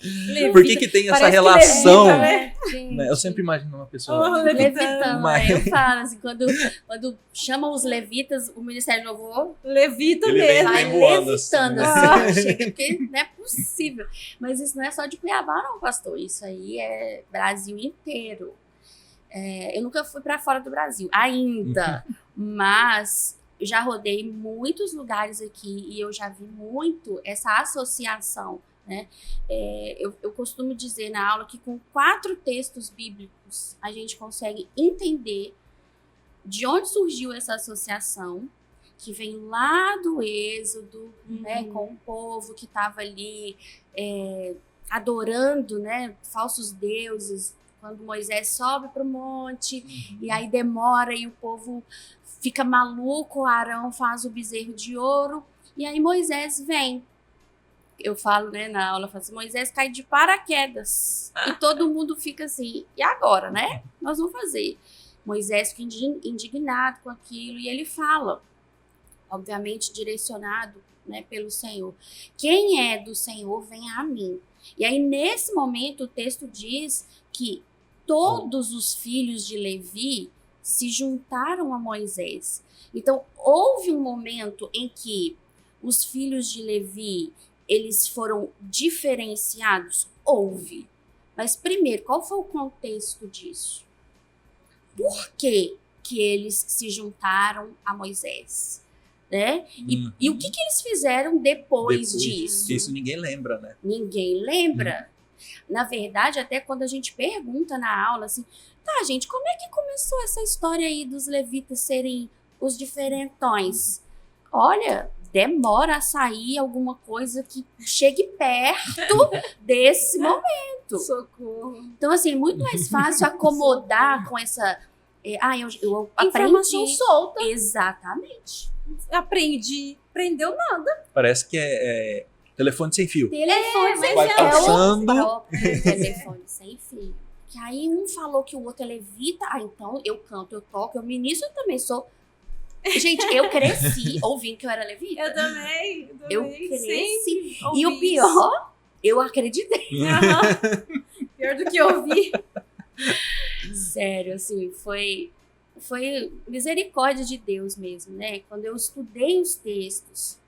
Levita. Por que tem essa Parece relação? que levita, né? Né? Eu sempre imagino uma pessoa Levitando, Mas- Eu falo assim, quando chamam os levitas, o Ministério do Louvor Levita Ele mesmo. vai vem voando levitando assim, assim, chega, porque não é possível. Mas isso não é só de Cuiabá não, pastor, isso aí é Brasil inteiro. Eu nunca fui para fora do Brasil, ainda, mas já rodei muitos lugares aqui e eu já vi muito essa associação, né? Eu costumo dizer na aula que com 4 textos bíblicos a gente consegue entender de onde surgiu essa associação, que vem lá do Êxodo, né, com o povo que estava ali adorando, né, falsos deuses, quando Moisés sobe para o monte, e aí demora e o povo fica maluco, Arão faz o bezerro de ouro, e aí Moisés vem. Eu falo, né, na aula, eu falo assim, Moisés cai de paraquedas. E todo mundo fica assim, e agora, né? Nós vamos fazer. Moisés fica indignado com aquilo, e ele fala, obviamente direcionado, né, pelo Senhor. Quem é do Senhor, vem a mim. E aí, nesse momento, o texto diz que todos os filhos de Levi se juntaram a Moisés. Então, houve um momento em que os filhos de Levi, eles foram diferenciados? Houve. Mas, primeiro, qual foi o contexto disso? Por que eles se juntaram a Moisés? Né? E o que eles fizeram depois disso? Isso ninguém lembra, né? Ninguém lembra. Na verdade, até quando a gente pergunta na aula, assim, tá, gente, como é que começou essa história aí dos levitas serem os diferentões? Olha, demora a sair alguma coisa que chegue perto desse momento. Socorro. Então, assim, é muito mais fácil acomodar com essa... eu Informação aprendi. solta. Exatamente. Aprendi. Aprendeu nada. Parece que é telefone sem fio. Telefone sem Vai fio. passando. É o próprio telefone sem fio. Que aí um falou que o outro é levita. Então eu canto, eu toco, eu ministro, eu também sou. Gente, eu cresci ouvindo que eu era levita. Eu também. Eu cresci. Sempre E o ouvi pior, eu acreditei. isso. Aham. Pior do que ouvir. Sério, assim, foi misericórdia de Deus mesmo, né? Quando eu estudei os textos,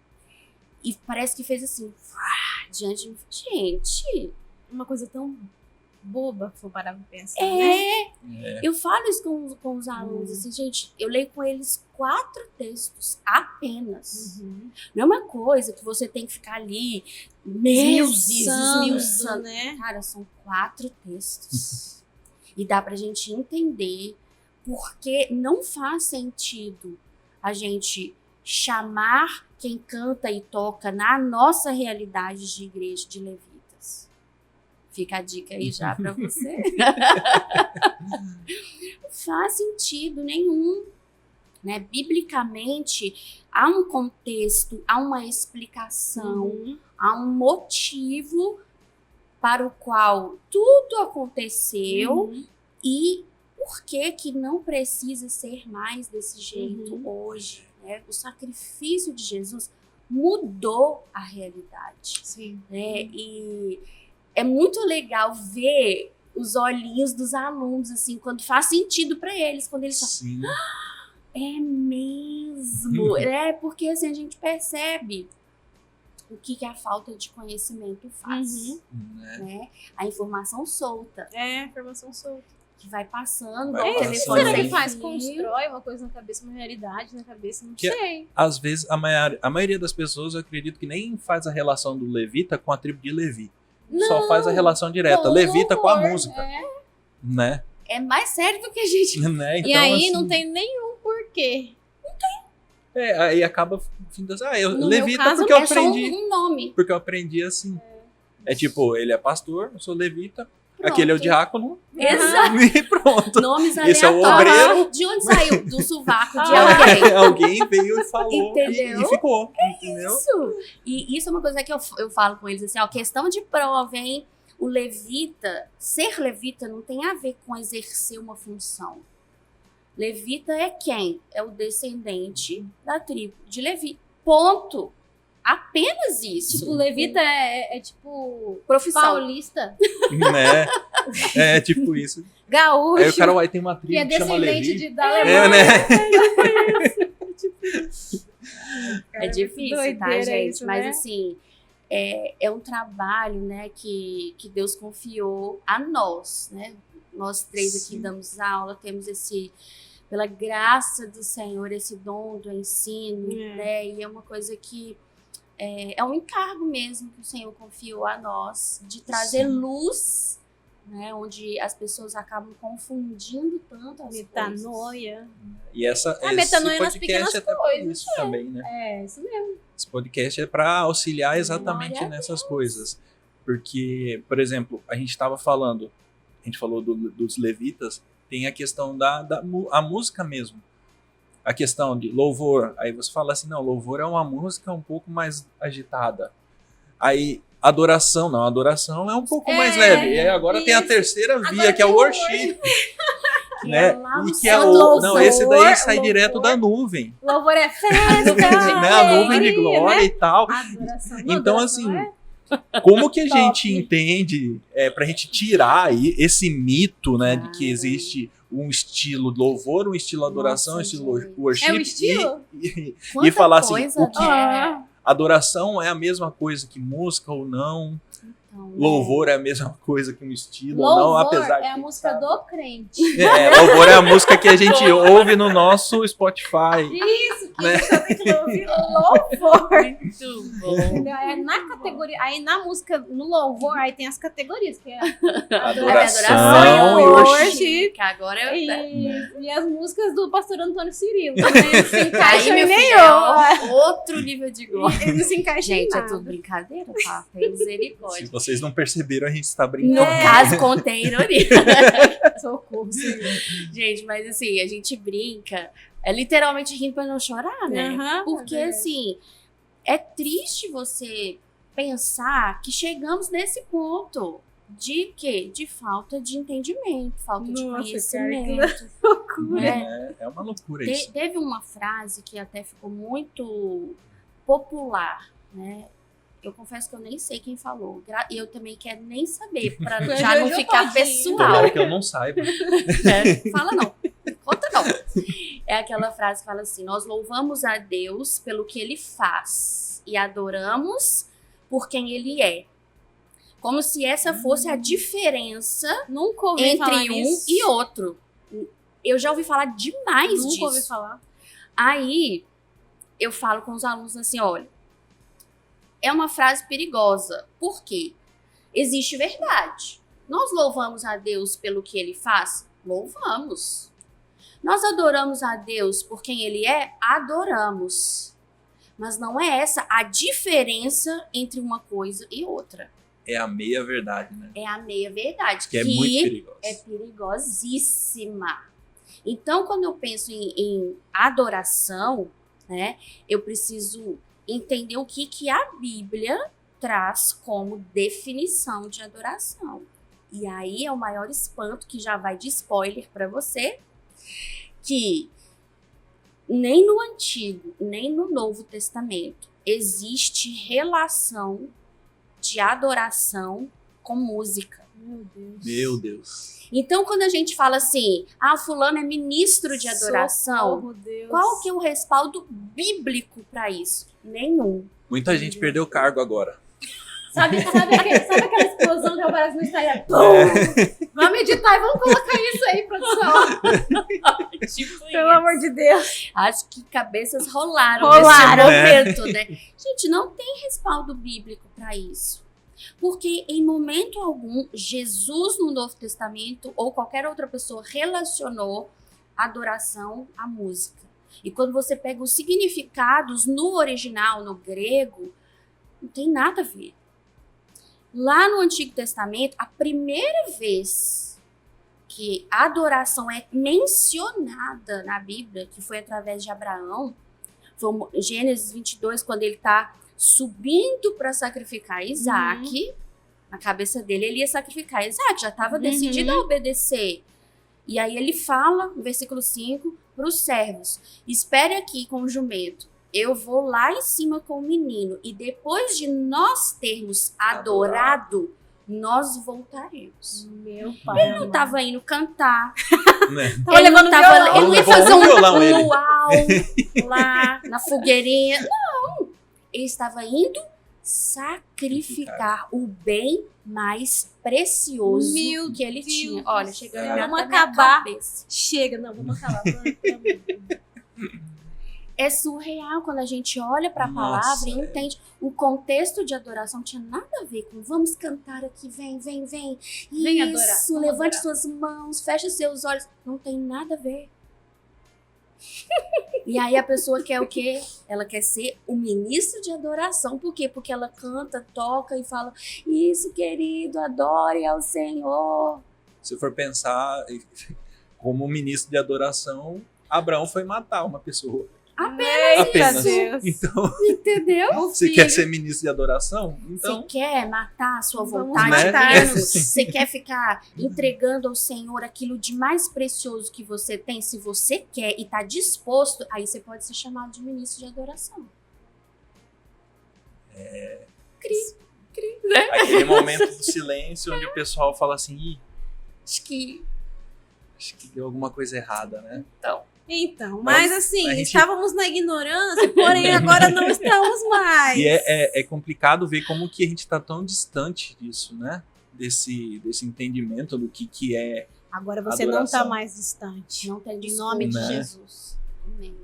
E parece que fez assim, diante de mim. Gente, Uma coisa tão boba, se for parar pra pensar, né? eu falo isso com os alunos, assim, gente, eu leio com eles 4 textos apenas. Não é uma coisa que você tem que ficar ali meses esmiuçando. né? Cara, são 4 textos. E dá pra gente entender porque não faz sentido a gente chamar quem canta e toca na nossa realidade de igreja de levitas. Fica a dica aí já pra você. Não faz sentido nenhum. Né? Biblicamente, há um contexto, há uma explicação, há um motivo para o qual tudo aconteceu e por que não precisa ser mais desse jeito hoje. Né? O sacrifício de Jesus mudou a realidade. Sim. Né? E é muito legal ver os olhinhos dos alunos, assim, quando faz sentido para eles, quando eles falam, é mesmo, porque assim, a gente percebe o que a falta de conhecimento faz, né? A informação solta. Informação solta. Que vai passando, Vai igual o passando. telefone. Será que sem faz? fio. Constrói uma coisa na cabeça, uma realidade na cabeça? Não Que- sei. Às vezes, a maioria das pessoas, eu acredito que nem faz a relação do levita com a tribo de Levi. Só faz a relação direta. com o Levita com a louvor, música. Né? É mais sério do que a gente... Né? E Então, aí assim, não tem nenhum porquê. aí acaba fim das. Eu No levita meu caso, porque eu é só aprendi. um nome. Porque eu aprendi assim. É tipo, ele é pastor, eu sou levita, Pronto. aquele é o diácono. Exato. E pronto. Nomes Esse é o aleatórios. obreiro. De onde saiu? Do sovaco de alguém. Alguém veio e falou Entendeu? e ficou. Entendeu? Isso. E isso é uma coisa que eu falo com eles assim, ó, questão de prova, hein? O levita, ser levita não tem a ver com exercer uma função. Levita é quem? É o descendente da tribo de Levi. Ponto. Apenas isso. Tipo, levita é tipo Profissão. paulista, Né? É tipo isso. gaúcho, Aí o cara vai ter uma tribo que é que chama descendente Levi. da É, Alemanha. né? É difícil, Doideira tá, gente? isso, Mas né? assim, é um trabalho, né, que Deus confiou a nós, né? Nós 3 aqui Sim. damos aula, temos pela graça do Senhor, esse dom do ensino, né? E é uma coisa que é um encargo mesmo que o Senhor confiou a nós de trazer Sim. luz, né? Onde as pessoas acabam confundindo tanto as coisas. Metanoia. E esse metanoia nas pequenas podcast é até por coisas, isso também, né? É, isso mesmo. Esse podcast é para auxiliar exatamente Glória a nessas coisas. Porque, por exemplo, a gente falou dos levitas, tem a questão a música mesmo. A questão de louvor. Aí você fala assim, não, louvor é uma música um pouco mais agitada. Aí, adoração, não, adoração é um pouco mais leve. E aí agora tem a isso. terceira via, Agora que é o tem o worship. Né? lá o E que é santo o. louvor, Não, esse daí sai louvor. direto da nuvem. Louvor é festa, Né? A nuvem de glória né? e tal. Adoração. Então, Adoração assim, é como que a Top. gente entende, pra gente tirar aí esse mito, né, de que Cara. existe um estilo louvor, um estilo adoração, um Nossa, estilo gente. worship. É o estilo? Quanta falar assim, coisa, o que- né? Adoração é a mesma coisa que música ou não? Então, né? Louvor é a mesma coisa que um estilo ou não? Louvor Apesar é a que, música sabe? do crente. Louvor é a música que a gente ouve no nosso Spotify. Isso, que Né? você tem que ouvir louvor. Muito bom. Entendeu? É na categoria. Aí na música, no louvor, aí tem as categorias, que é Adoração e e worship. Que agora é... E as músicas do pastor Antônio Cirilo. Também não se encaixa Aí, em meu filho, nenhum. outro nível de glória. Ele não se encaixa em Gente, é nada. tudo brincadeira, tá? Tem Se misericórdia. vocês não perceberam, a gente está No brincando. caso, contém ironia. Socorro. Gente, mas assim, a gente brinca. É literalmente rindo pra não chorar, né? Aham, Porque, é verdade. assim, é triste você pensar que chegamos nesse ponto. De quê? De falta de entendimento, falta de Nossa, conhecimento. né? É uma loucura isso. Teve uma frase que até ficou muito popular, né? Eu confesso que eu nem sei quem falou. E eu também quero nem saber, pra Foi já não Jojo ficar Todinho. pessoal. Tomara que eu não saiba. Fala não, conta não. É aquela frase que fala assim: nós louvamos a Deus pelo que ele faz e adoramos por quem ele é. Como se essa fosse a diferença Nunca ouvi falar entre um nisso. e outro. Eu já ouvi falar demais Nunca disso. ouvi falar. Aí eu falo com os alunos assim: olha, é uma frase perigosa. Por quê? Existe verdade. Nós louvamos a Deus pelo que ele faz? Louvamos. Nós adoramos a Deus por quem ele é? Adoramos. Mas não é essa a diferença entre uma coisa e outra. É a meia verdade, né? É a meia verdade. Que é muito perigosa. É perigosíssima. Então, quando eu penso em adoração, né, eu preciso entender o que a Bíblia traz como definição de adoração. E aí é o maior espanto, que já vai de spoiler para você, que nem no Antigo, nem no Novo Testamento existe relação de adoração com música. Meu Deus. Meu Deus. Então, quando a gente fala assim, fulano é ministro de adoração, Socorro, Deus. qual que é o respaldo bíblico para isso? Nenhum. Muita gente perdeu o cargo agora. Sabe aquela explosão que aparece no Instagram? Vamos editar e vamos colocar isso aí, produção. Tipo Pelo amor de Deus. Acho que cabeças rolaram Rolaram. nesse momento, né? Gente, não tem respaldo bíblico para isso. Porque em momento algum, Jesus no Novo Testamento ou qualquer outra pessoa relacionou adoração à música. E quando você pega os significados no original, no grego, não tem nada a ver. Lá no Antigo Testamento, a primeira vez que a adoração é mencionada na Bíblia, que foi através de Abraão, foi em Gênesis 22, quando ele está subindo para sacrificar Isaac. Na cabeça dele, ele ia sacrificar Isaac, já estava decidido a obedecer. E aí ele fala, no versículo 5, para os servos: espere aqui com o jumento. Eu vou lá em cima com o menino e depois de nós termos adorado, nós voltaremos. Meu pai. Ele não estava indo cantar. Né? Ele não tava, ele não ia Levou fazer um violão, ele. um luau lá na fogueirinha. Não. Ele estava indo sacrificar o bem mais precioso Meu que ele Deus tinha. Olha, chegando na Vamos minha acabar. cabeça. Chega, não, vamos acabar. É surreal quando a gente olha para a Nossa, palavra e entende. O contexto de adoração tinha nada a ver com vamos cantar aqui, vem. Vem adorar, Isso, vamos levante adorar. suas mãos, feche seus olhos. Não tem nada a ver. E aí a pessoa quer o quê? Ela quer ser o ministro de adoração. Por quê? Porque ela canta, toca e fala: isso, querido, adore ao Senhor. Se for pensar como ministro de adoração, Abraão foi matar uma pessoa. Apenas. Então, Entendeu? você quer ser ministro de adoração? Então, Você quer matar a sua Vamos vontade matar. mesmo? Você quer ficar entregando ao Senhor aquilo de mais precioso que você tem? Se você quer e está disposto, aí você pode ser chamado de ministro de adoração. aquele momento do silêncio onde o pessoal fala assim: "Ih, Acho que acho que deu alguma coisa errada, né?" Então, mas Mas assim, a gente- estávamos na ignorância, porém agora não estamos mais. E é complicado ver como que a gente está tão distante disso, né? Desse entendimento do que é. Agora você Adoração. não está mais distante. não tem Em desculpa. nome de Né? Jesus. Amém.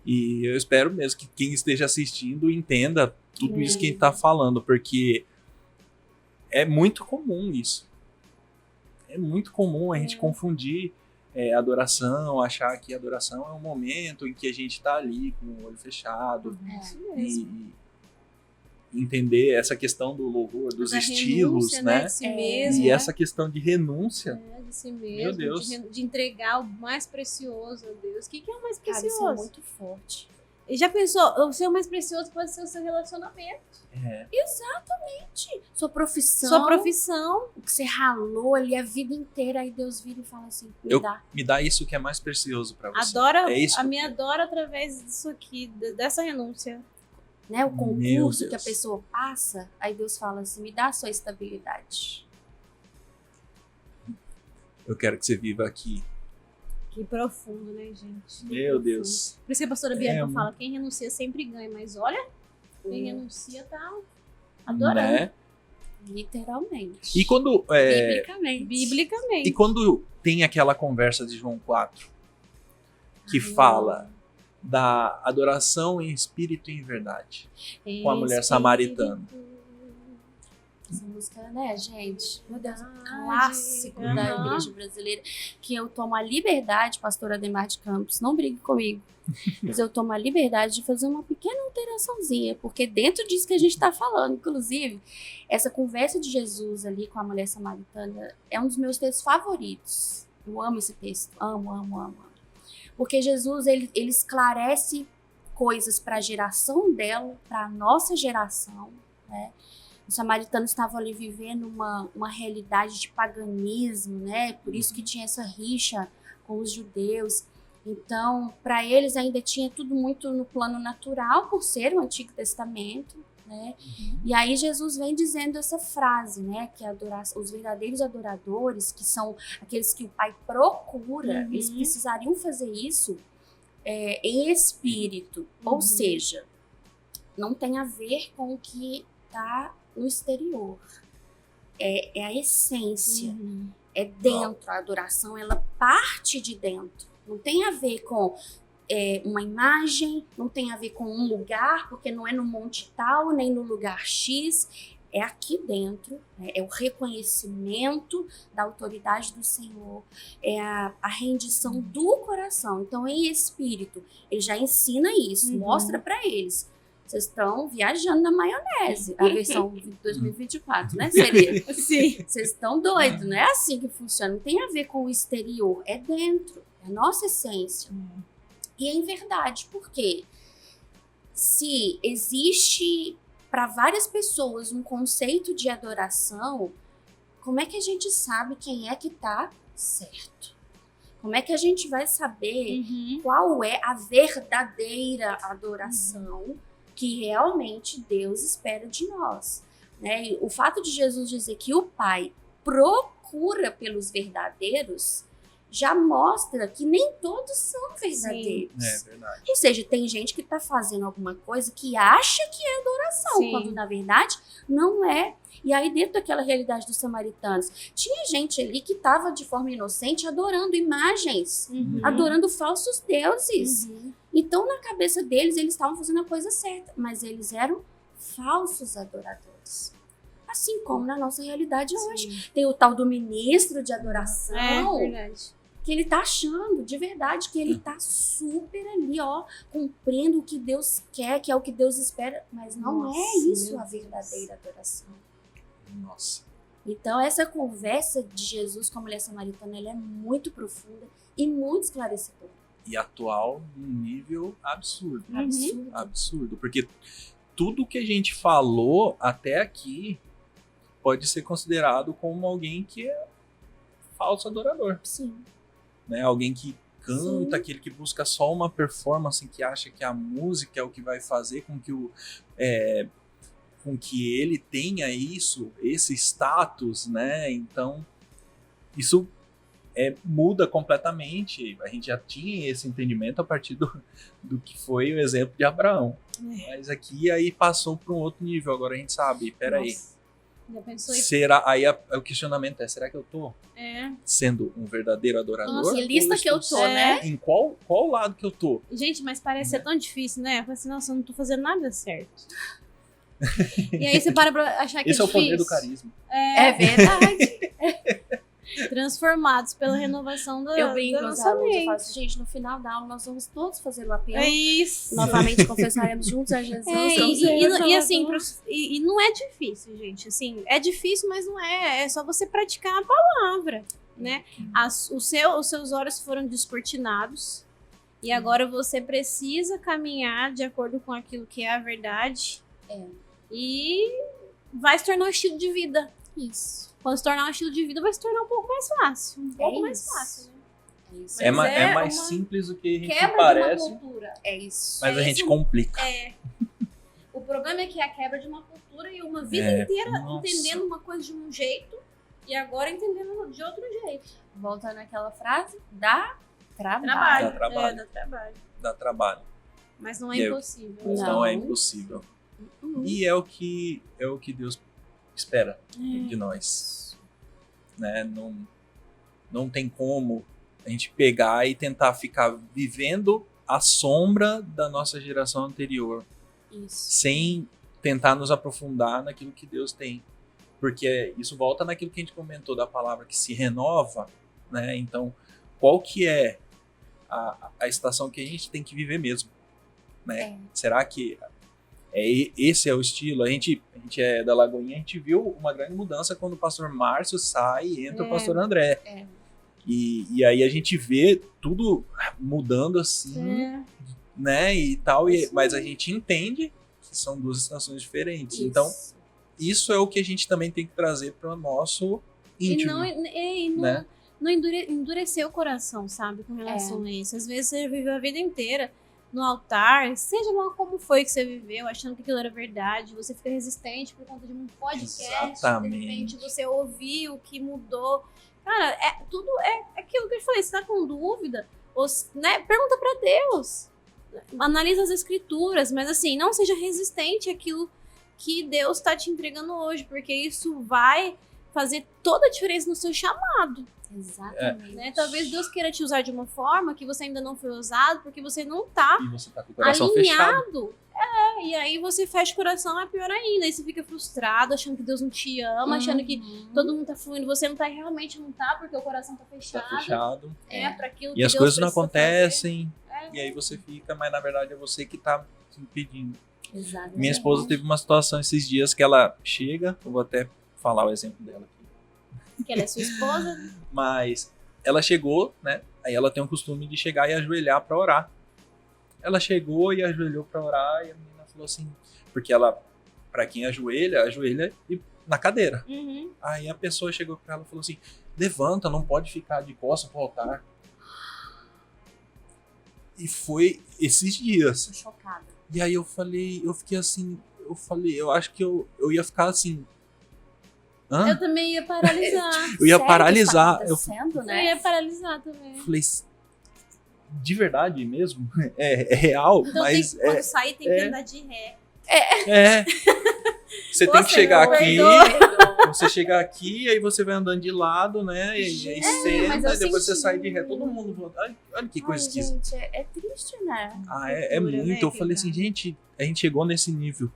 E eu espero mesmo que quem esteja assistindo entenda tudo isso que a gente está falando, porque é muito comum isso. É muito comum a gente confundir adoração, achar que adoração é um momento em que a gente está ali com o olho fechado Isso mesmo. e entender essa questão do louvor, dos Da estilos, renúncia, né? De si mesmo. E essa questão de renúncia. De si mesmo. Meu Deus. De entregar o mais precioso a Deus. O que é o mais Cara, isso é precioso? muito forte. E já pensou? O seu mais precioso pode ser o seu relacionamento. É, Sua profissão. Sua profissão. O que você ralou ali a vida inteira, aí Deus vira e fala assim: me Eu- dá. me dá isso que é mais precioso para você. Adora, É isso a que eu me quero. adora através disso aqui, dessa renúncia. Né, o Meu concurso que a Deus. pessoa passa, aí Deus fala assim: me dá a sua estabilidade. Eu quero que você viva aqui Que profundo, né, gente? Que Meu profundo. Deus. Por isso que a pastora Bianca É, fala, quem renuncia sempre ganha. Mas olha, quem renuncia tá adorando. Né? Literalmente. E quando, Biblicamente. Biblicamente. e quando tem aquela conversa de João 4, que fala da adoração em espírito e em verdade, com a mulher samaritana. Essa música, né, gente? Meu Deus, Verdade. clássico da Aham. igreja brasileira. Que eu tomo a liberdade, pastora Ademar de Campos, não brigue comigo, mas eu tomo a liberdade de fazer uma pequena alteraçãozinha, porque dentro disso que a gente está falando, inclusive, essa conversa de Jesus ali com a mulher samaritana é um dos meus textos favoritos. Eu amo esse texto, amo, amo, amo. Porque Jesus, ele esclarece coisas para a geração dela, para a nossa geração, né? Os samaritanos estavam ali vivendo uma realidade de paganismo, né? Por isso que tinha essa rixa com os judeus. Então, para eles ainda tinha tudo muito no plano natural, por ser o Antigo Testamento, né? E aí Jesus vem dizendo essa frase, né? Que os verdadeiros adoradores, que são aqueles que o Pai procura, eles precisariam fazer isso em espírito. Ou seja, não tem a ver com o que está no exterior. É a essência. É dentro. A adoração, ela parte de dentro. Não tem a ver com uma imagem, não tem a ver com um lugar, porque não é no monte tal, nem no lugar X. É aqui dentro, né? É o reconhecimento da autoridade do Senhor, é a rendição do coração. Então, em espírito, ele já ensina isso, mostra para eles. Vocês estão viajando na maionese, a versão de 2024, né? Seria. Sim. Vocês estão doidos, não é assim que funciona. Não tem a ver com o exterior, é dentro, é a nossa essência. E é em verdade, porque se existe para várias pessoas um conceito de adoração, como é que a gente sabe quem é que está certo? Como é que a gente vai saber qual é a verdadeira adoração que realmente Deus espera de nós, né? E o fato de Jesus dizer que o Pai procura pelos verdadeiros já mostra que nem todos são verdadeiros. É verdade. Ou seja, tem gente que está fazendo alguma coisa que acha que é adoração, Sim. quando na verdade não é. E aí dentro daquela realidade dos samaritanos, tinha gente ali que estava de forma inocente adorando imagens, adorando falsos deuses. Então, na cabeça deles, eles estavam fazendo a coisa certa, mas eles eram falsos adoradores. Assim como na nossa realidade hoje. Tem o tal do ministro de adoração, É verdade. que ele tá achando, de verdade, que ele tá super ali, ó, cumprindo o que Deus quer, que é o que Deus espera, mas não Nossa, é isso meu a Deus. verdadeira adoração. Nossa. Então, essa conversa de Jesus com a mulher samaritana, ela é muito profunda e muito esclarecedora. E atual num nível absurdo. Absurdo. Absurdo. Porque tudo que a gente falou até aqui pode ser considerado como alguém que é falso adorador. Sim. Né? Alguém que canta, Sim. aquele que busca só uma performance, que acha que a música é o que vai fazer com que com que ele tenha esse status, né? Então, isso muda completamente. A gente já tinha esse entendimento a partir do que foi o exemplo de Abraão. Mas aqui aí passou para um outro nível. Agora a gente sabe, peraí. Nossa. Já pensou em... Será, aí o questionamento é, será que eu tô sendo um verdadeiro adorador? Nossa, que lista Ou que eu estou tô, né? Em qual lado que eu tô? Gente, mas parece ser tão difícil, né? Eu falei assim, nossa, eu não tô fazendo nada certo. E aí você para pra achar que Esse é o poder do difícil. carisma. É verdade. Transformados pela renovação da, Eu brinco da com os nossa alunos, eu mente. falo assim, gente, no final da aula nós vamos todos fazer o apelo. É isso. Novamente confessaremos juntos a Jesus. E assim, e não é difícil, gente. Assim, é difícil, mas não é. É só você praticar a palavra, né? Os seus olhos foram descortinados e agora você precisa caminhar de acordo com aquilo que é a verdade. E vai se tornar um estilo de vida. Isso. Quando se tornar um estilo de vida, vai se tornar um pouco mais fácil. Um pouco mais isso. fácil, né? É isso. É Mas mais uma simples do que a gente Quebra parece, de uma cultura. É isso. mas a É gente isso. complica. O problema é que é a quebra de uma cultura e uma vida inteira nossa. entendendo uma coisa de um jeito e agora entendendo de outro jeito. Volta naquela frase da Trabalho. Dá trabalho. Dá trabalho. Dá trabalho. Mas não é E é- impossível. Mas Não. não é impossível. E é o que Deus espera de nós. Né? Não tem como a gente pegar e tentar ficar vivendo a sombra da nossa geração anterior, Isso. sem tentar nos aprofundar naquilo que Deus tem. Porque isso volta naquilo que a gente comentou da palavra que se renova, né? Então, qual que é a estação que a gente tem que viver mesmo? Né? Será que esse é o estilo? A gente é da Lagoinha, a gente viu uma grande mudança quando o pastor Márcio sai e entra o pastor André. É. E aí a gente vê tudo mudando assim, né? E tal, mas a gente entende que são duas estações diferentes. Isso. Então, isso é o que a gente também tem que trazer para o nosso íntimo. Né? Não endurecer o coração, sabe, com relação a isso. Às vezes você viveu a vida inteira no altar, seja lá como foi que você viveu, achando que aquilo era verdade, você fica resistente por conta de um podcast, Exatamente. de repente você ouviu o que mudou. Cara, tudo é aquilo que eu falei, você tá com dúvida, né, pergunta pra Deus, analisa as escrituras, mas assim, não seja resistente àquilo que Deus tá te entregando hoje, porque isso vai fazer toda a diferença no seu chamado. Exatamente. Né? Talvez Deus queira te usar de uma forma que você ainda não foi usado, porque você não tá E você tá com o coração fechado. alinhado. E aí você fecha o coração, é pior ainda. Aí você fica frustrado, achando que Deus não te ama, achando que todo mundo tá fluindo, você não tá, realmente não tá, porque o coração tá fechado. Tá fechado. Pra aquilo E que as Deus coisas não precisa acontecem. fazer. E aí você fica, mas na verdade é você que tá se impedindo. Exatamente. Minha esposa teve uma situação esses dias que ela chega, eu vou até falar o exemplo dela aqui. Que ela é sua esposa. Mas ela chegou, né? Aí ela tem o costume de chegar e ajoelhar pra orar. Ela chegou e ajoelhou pra orar e a menina falou assim, porque ela, pra quem ajoelha na cadeira. Uhum. Aí a pessoa chegou pra ela e falou assim, levanta, não pode ficar de costas pro altar. E foi esses dias. Tô chocada. E aí eu fiquei assim, eu acho que eu ia ficar assim. Hã? Eu também ia paralisar. Eu ia Sério paralisar. que isso tá acontecendo, Eu né? ia paralisar também. Falei, de verdade mesmo? É real, Então mas quando sair tem que andar de ré. Você tem que Você chegar não aqui, perdoa. você chegar aqui, aí você vai andando de lado, né? E aí mas senta, eu e depois você senti. sai de ré. Todo mundo volta. Olha que coisa Ai, esquisita. gente, é triste, né? Ah, é Cultura, muito. né, Eu falei assim, quebrada. gente, a gente chegou nesse nível.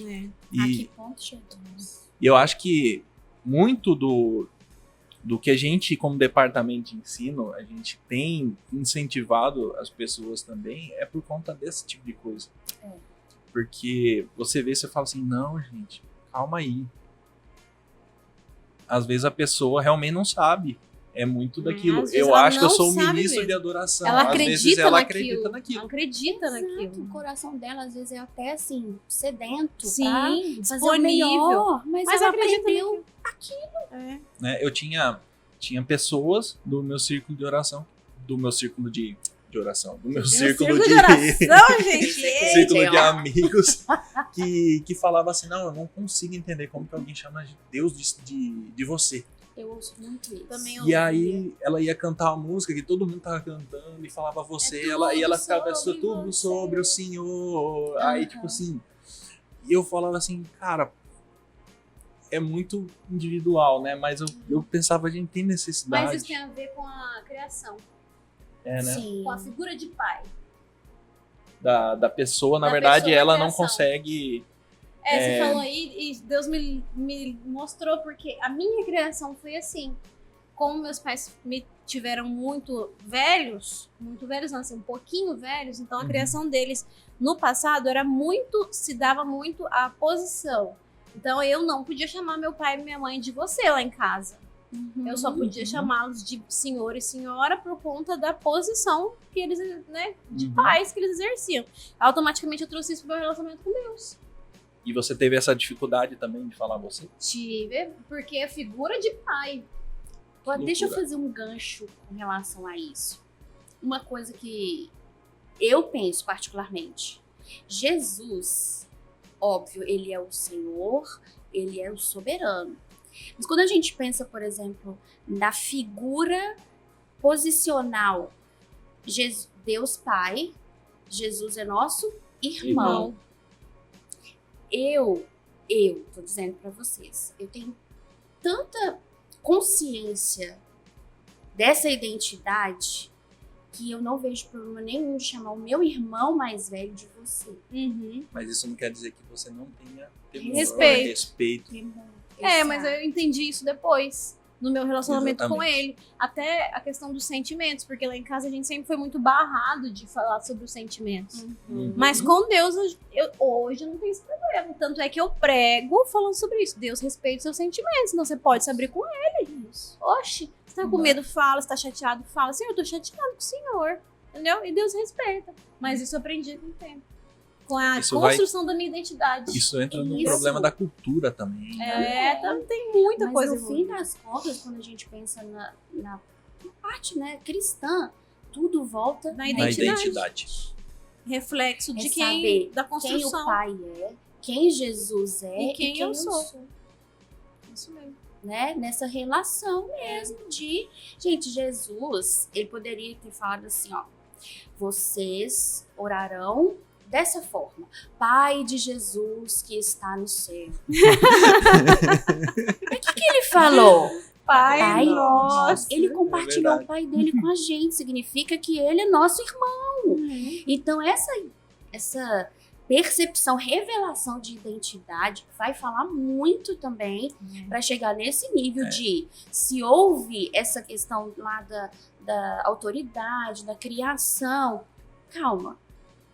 É. A E que ponto chegamos? eu acho que muito do que a gente, como departamento de ensino, a gente tem incentivado as pessoas também, é por conta desse tipo de coisa. Porque você vê, você fala assim, não, gente, calma aí. Às vezes a pessoa realmente não sabe. É muito daquilo. Às vezes Eu ela acho que eu não sou o sabe ministro mesmo. de adoração. Ela Às acredita vezes ela naquilo. acredita naquilo. Ela acredita Exato, o naquilo. coração dela às vezes é até assim, sedento. Sim, pra fazer o disponível. melhor, mas Mas ela acredita aprendeu. É. Né? Eu tinha pessoas do meu círculo de oração, do meu círculo de oração, do meu círculo de oração, gente. círculo de ó. amigos que falava assim, não, eu não consigo entender como que alguém chama Deus de você. Eu ouço muito isso. Também E aí ela ia cantar uma música que todo mundo tava cantando e falava você, É e ela tudo ficava sobre tudo você. sobre o Senhor. Aí Aham. tipo assim, e eu falava assim, cara, é muito individual, né? Mas eu pensava, a gente tem necessidade. Mas isso tem a ver com a criação, Né? Sim. com a figura de pai. Da pessoa, na Da verdade, pessoa da ela não criação. consegue. Você falou aí e Deus me mostrou, porque a minha criação foi assim. Como meus pais me tiveram muito velhos não, assim, um pouquinho velhos, então a Uhum. criação deles no passado se dava muito à posição. Então eu não podia chamar meu pai e minha mãe de você lá em casa. Eu só podia chamá-los de senhor e senhora por conta da posição que eles, né, de Uhum. pais que eles exerciam. Automaticamente eu trouxe isso pro meu relacionamento com Deus. E você teve essa dificuldade também de falar você? Tive, porque é figura de pai. Deixa eu loucura. fazer um gancho com relação a isso. Uma coisa que eu penso particularmente. Jesus, óbvio, ele é o Senhor, ele é o soberano. Mas quando a gente pensa, por exemplo, na figura posicional. Deus Pai, Jesus é nosso irmão. Eu tô dizendo para vocês, eu tenho tanta consciência dessa identidade que eu não vejo problema nenhum de chamar o meu irmão mais velho de você. Mas isso não quer dizer que você não tenha temor, Respeito. Exato. Mas eu entendi isso depois, no meu relacionamento com Exatamente. ele. Até a questão dos sentimentos, porque lá em casa a gente sempre foi muito barrado de falar sobre os sentimentos. Mas com Deus, hoje eu não tenho esse problema. Tanto é que eu prego falando sobre isso. Deus respeita os seus sentimentos, senão você pode se abrir com ele. Oxe, você tá com medo, fala. Você tá chateado, fala. Senhor, eu tô chateado com o Senhor. Entendeu? E Deus respeita. Mas isso eu aprendi com o tempo. Com a Isso construção da minha identidade. Isso entra no Isso. problema da cultura também. Tem muita Mas coisa. no fim das contas, quando a gente pensa na parte, né, cristã, tudo volta Na Na identidade. identidade. Reflexo de É quem, saber da quem construção. o Pai é, quem Jesus é E quem eu sou. Isso mesmo. Né? Nessa relação mesmo de... Gente, Jesus, ele poderia ter falado assim, ó, vocês orarão dessa forma, Pai de Jesus que está no céu. Mas o que ele falou? Pai nosso. Ele compartilhou verdade. o Pai dele com a gente, significa que ele é nosso irmão. Então essa percepção, revelação de identidade vai falar muito também para chegar nesse nível de se houve essa questão lá da autoridade, da criação, calma,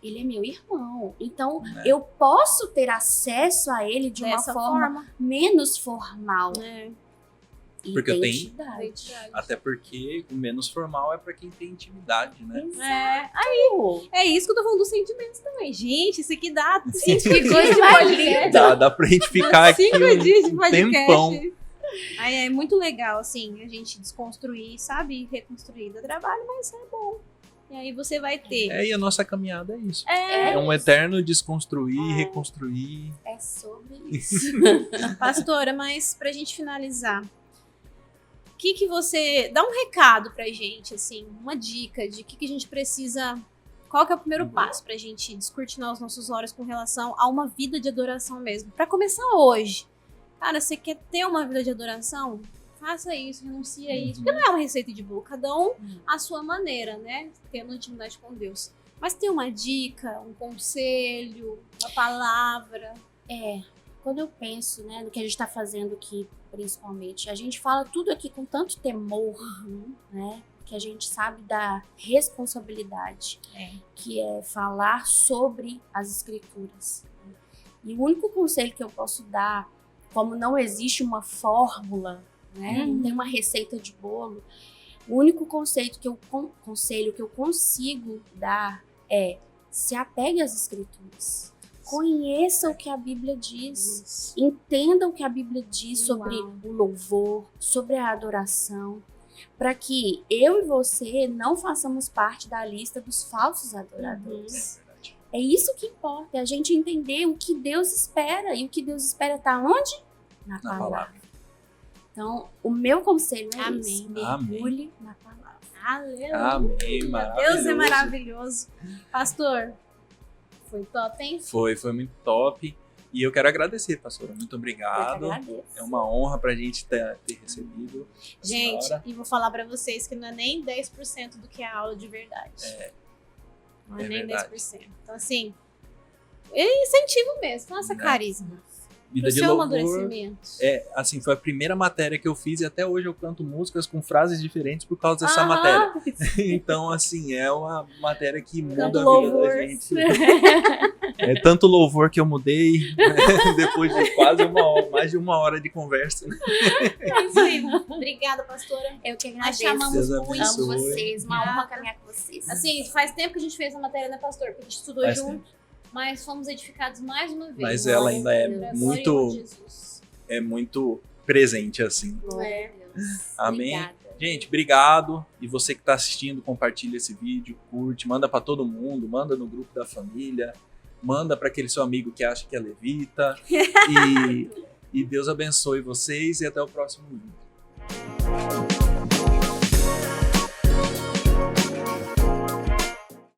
ele é meu irmão, então eu posso ter acesso a ele de uma Dessa forma menos formal. Porque eu tenho- Identidade. Até porque o menos formal é pra quem tem intimidade, né? É isso que eu tô falando dos sentimentos também. Gente, isso aqui dá 5 Que dias coisa de mais podcast. Dá pra gente ficar aqui 5 dias de um podcast. tempão. Aí é muito legal, assim, a gente desconstruir, sabe? Reconstruir. Dá trabalho, mas é bom. E aí você vai ter. E a nossa caminhada é isso. É, É um eterno desconstruir, reconstruir. É sobre isso. pastora, mas pra gente finalizar, o que você... Dá um recado pra gente, assim, uma dica de o que a gente precisa... Qual que é o primeiro passo pra gente descortinar os nossos olhos com relação a uma vida de adoração mesmo? Pra começar hoje. Cara, você quer ter uma vida de adoração? Faça isso, renuncie a isso. Porque não é uma receita de bolo, cada um à sua maneira, né? Tendo intimidade com Deus. Mas tem uma dica, um conselho, uma palavra. Quando eu penso, né, no que a gente está fazendo aqui, principalmente, a gente fala tudo aqui com tanto temor, né, que a gente sabe da responsabilidade, que é falar sobre as escrituras. E o único conselho que eu posso dar, como não existe uma fórmula, né, não tem uma receita de bolo, o único conselho que eu consigo dar é: se apegue às escrituras. Conheça o que a Bíblia diz. Entenda o que a Bíblia diz sobre o louvor, sobre a adoração, para que eu e você não façamos parte da lista dos falsos adoradores. É isso que importa, é a gente entender o que Deus espera. E o que Deus espera está onde? Na palavra. Então, o meu conselho é esse: mergulhe na palavra. Aleluia. Amém, maravilhoso. Deus é maravilhoso. Pastor, foi top, hein? Foi muito top. E eu quero agradecer, pastora. Muito Eu obrigado. que agradeço. É uma honra pra gente ter recebido a Gente, senhora. e vou falar pra vocês que não é nem 10% do que é a aula de verdade. Não é, é nem verdade. 10%. Então, assim, é incentivo mesmo. Nossa, carisma. Vida Pro de seu louvor. amadurecimento. Assim, foi a primeira matéria que eu fiz e até hoje eu canto músicas com frases diferentes por causa dessa matéria. Então, assim, é uma matéria que muda Tanto a vida louvor. da gente. É tanto louvor que eu mudei depois de quase mais de uma hora de conversa. É isso aí. Obrigada, pastora. Eu que Nós agradeço. chamamos Deus muito. abençoe. Amo vocês. Uma honra caminhar com vocês. Assim, faz tempo que a gente fez a matéria, né, pastor? Porque a gente estudou Faz junto. Mas fomos edificados mais uma vez. Mas ela ainda é Pra muito- glória de Jesus. É muito presente, assim. Glória a Deus. Amém. Obrigada. Gente, obride. E você que está assistindo, compartilha esse vídeo, curte, manda para todo mundo, manda no grupo da família, manda para aquele seu amigo que acha que é levita. E Deus abençoe vocês e até o próximo vídeo.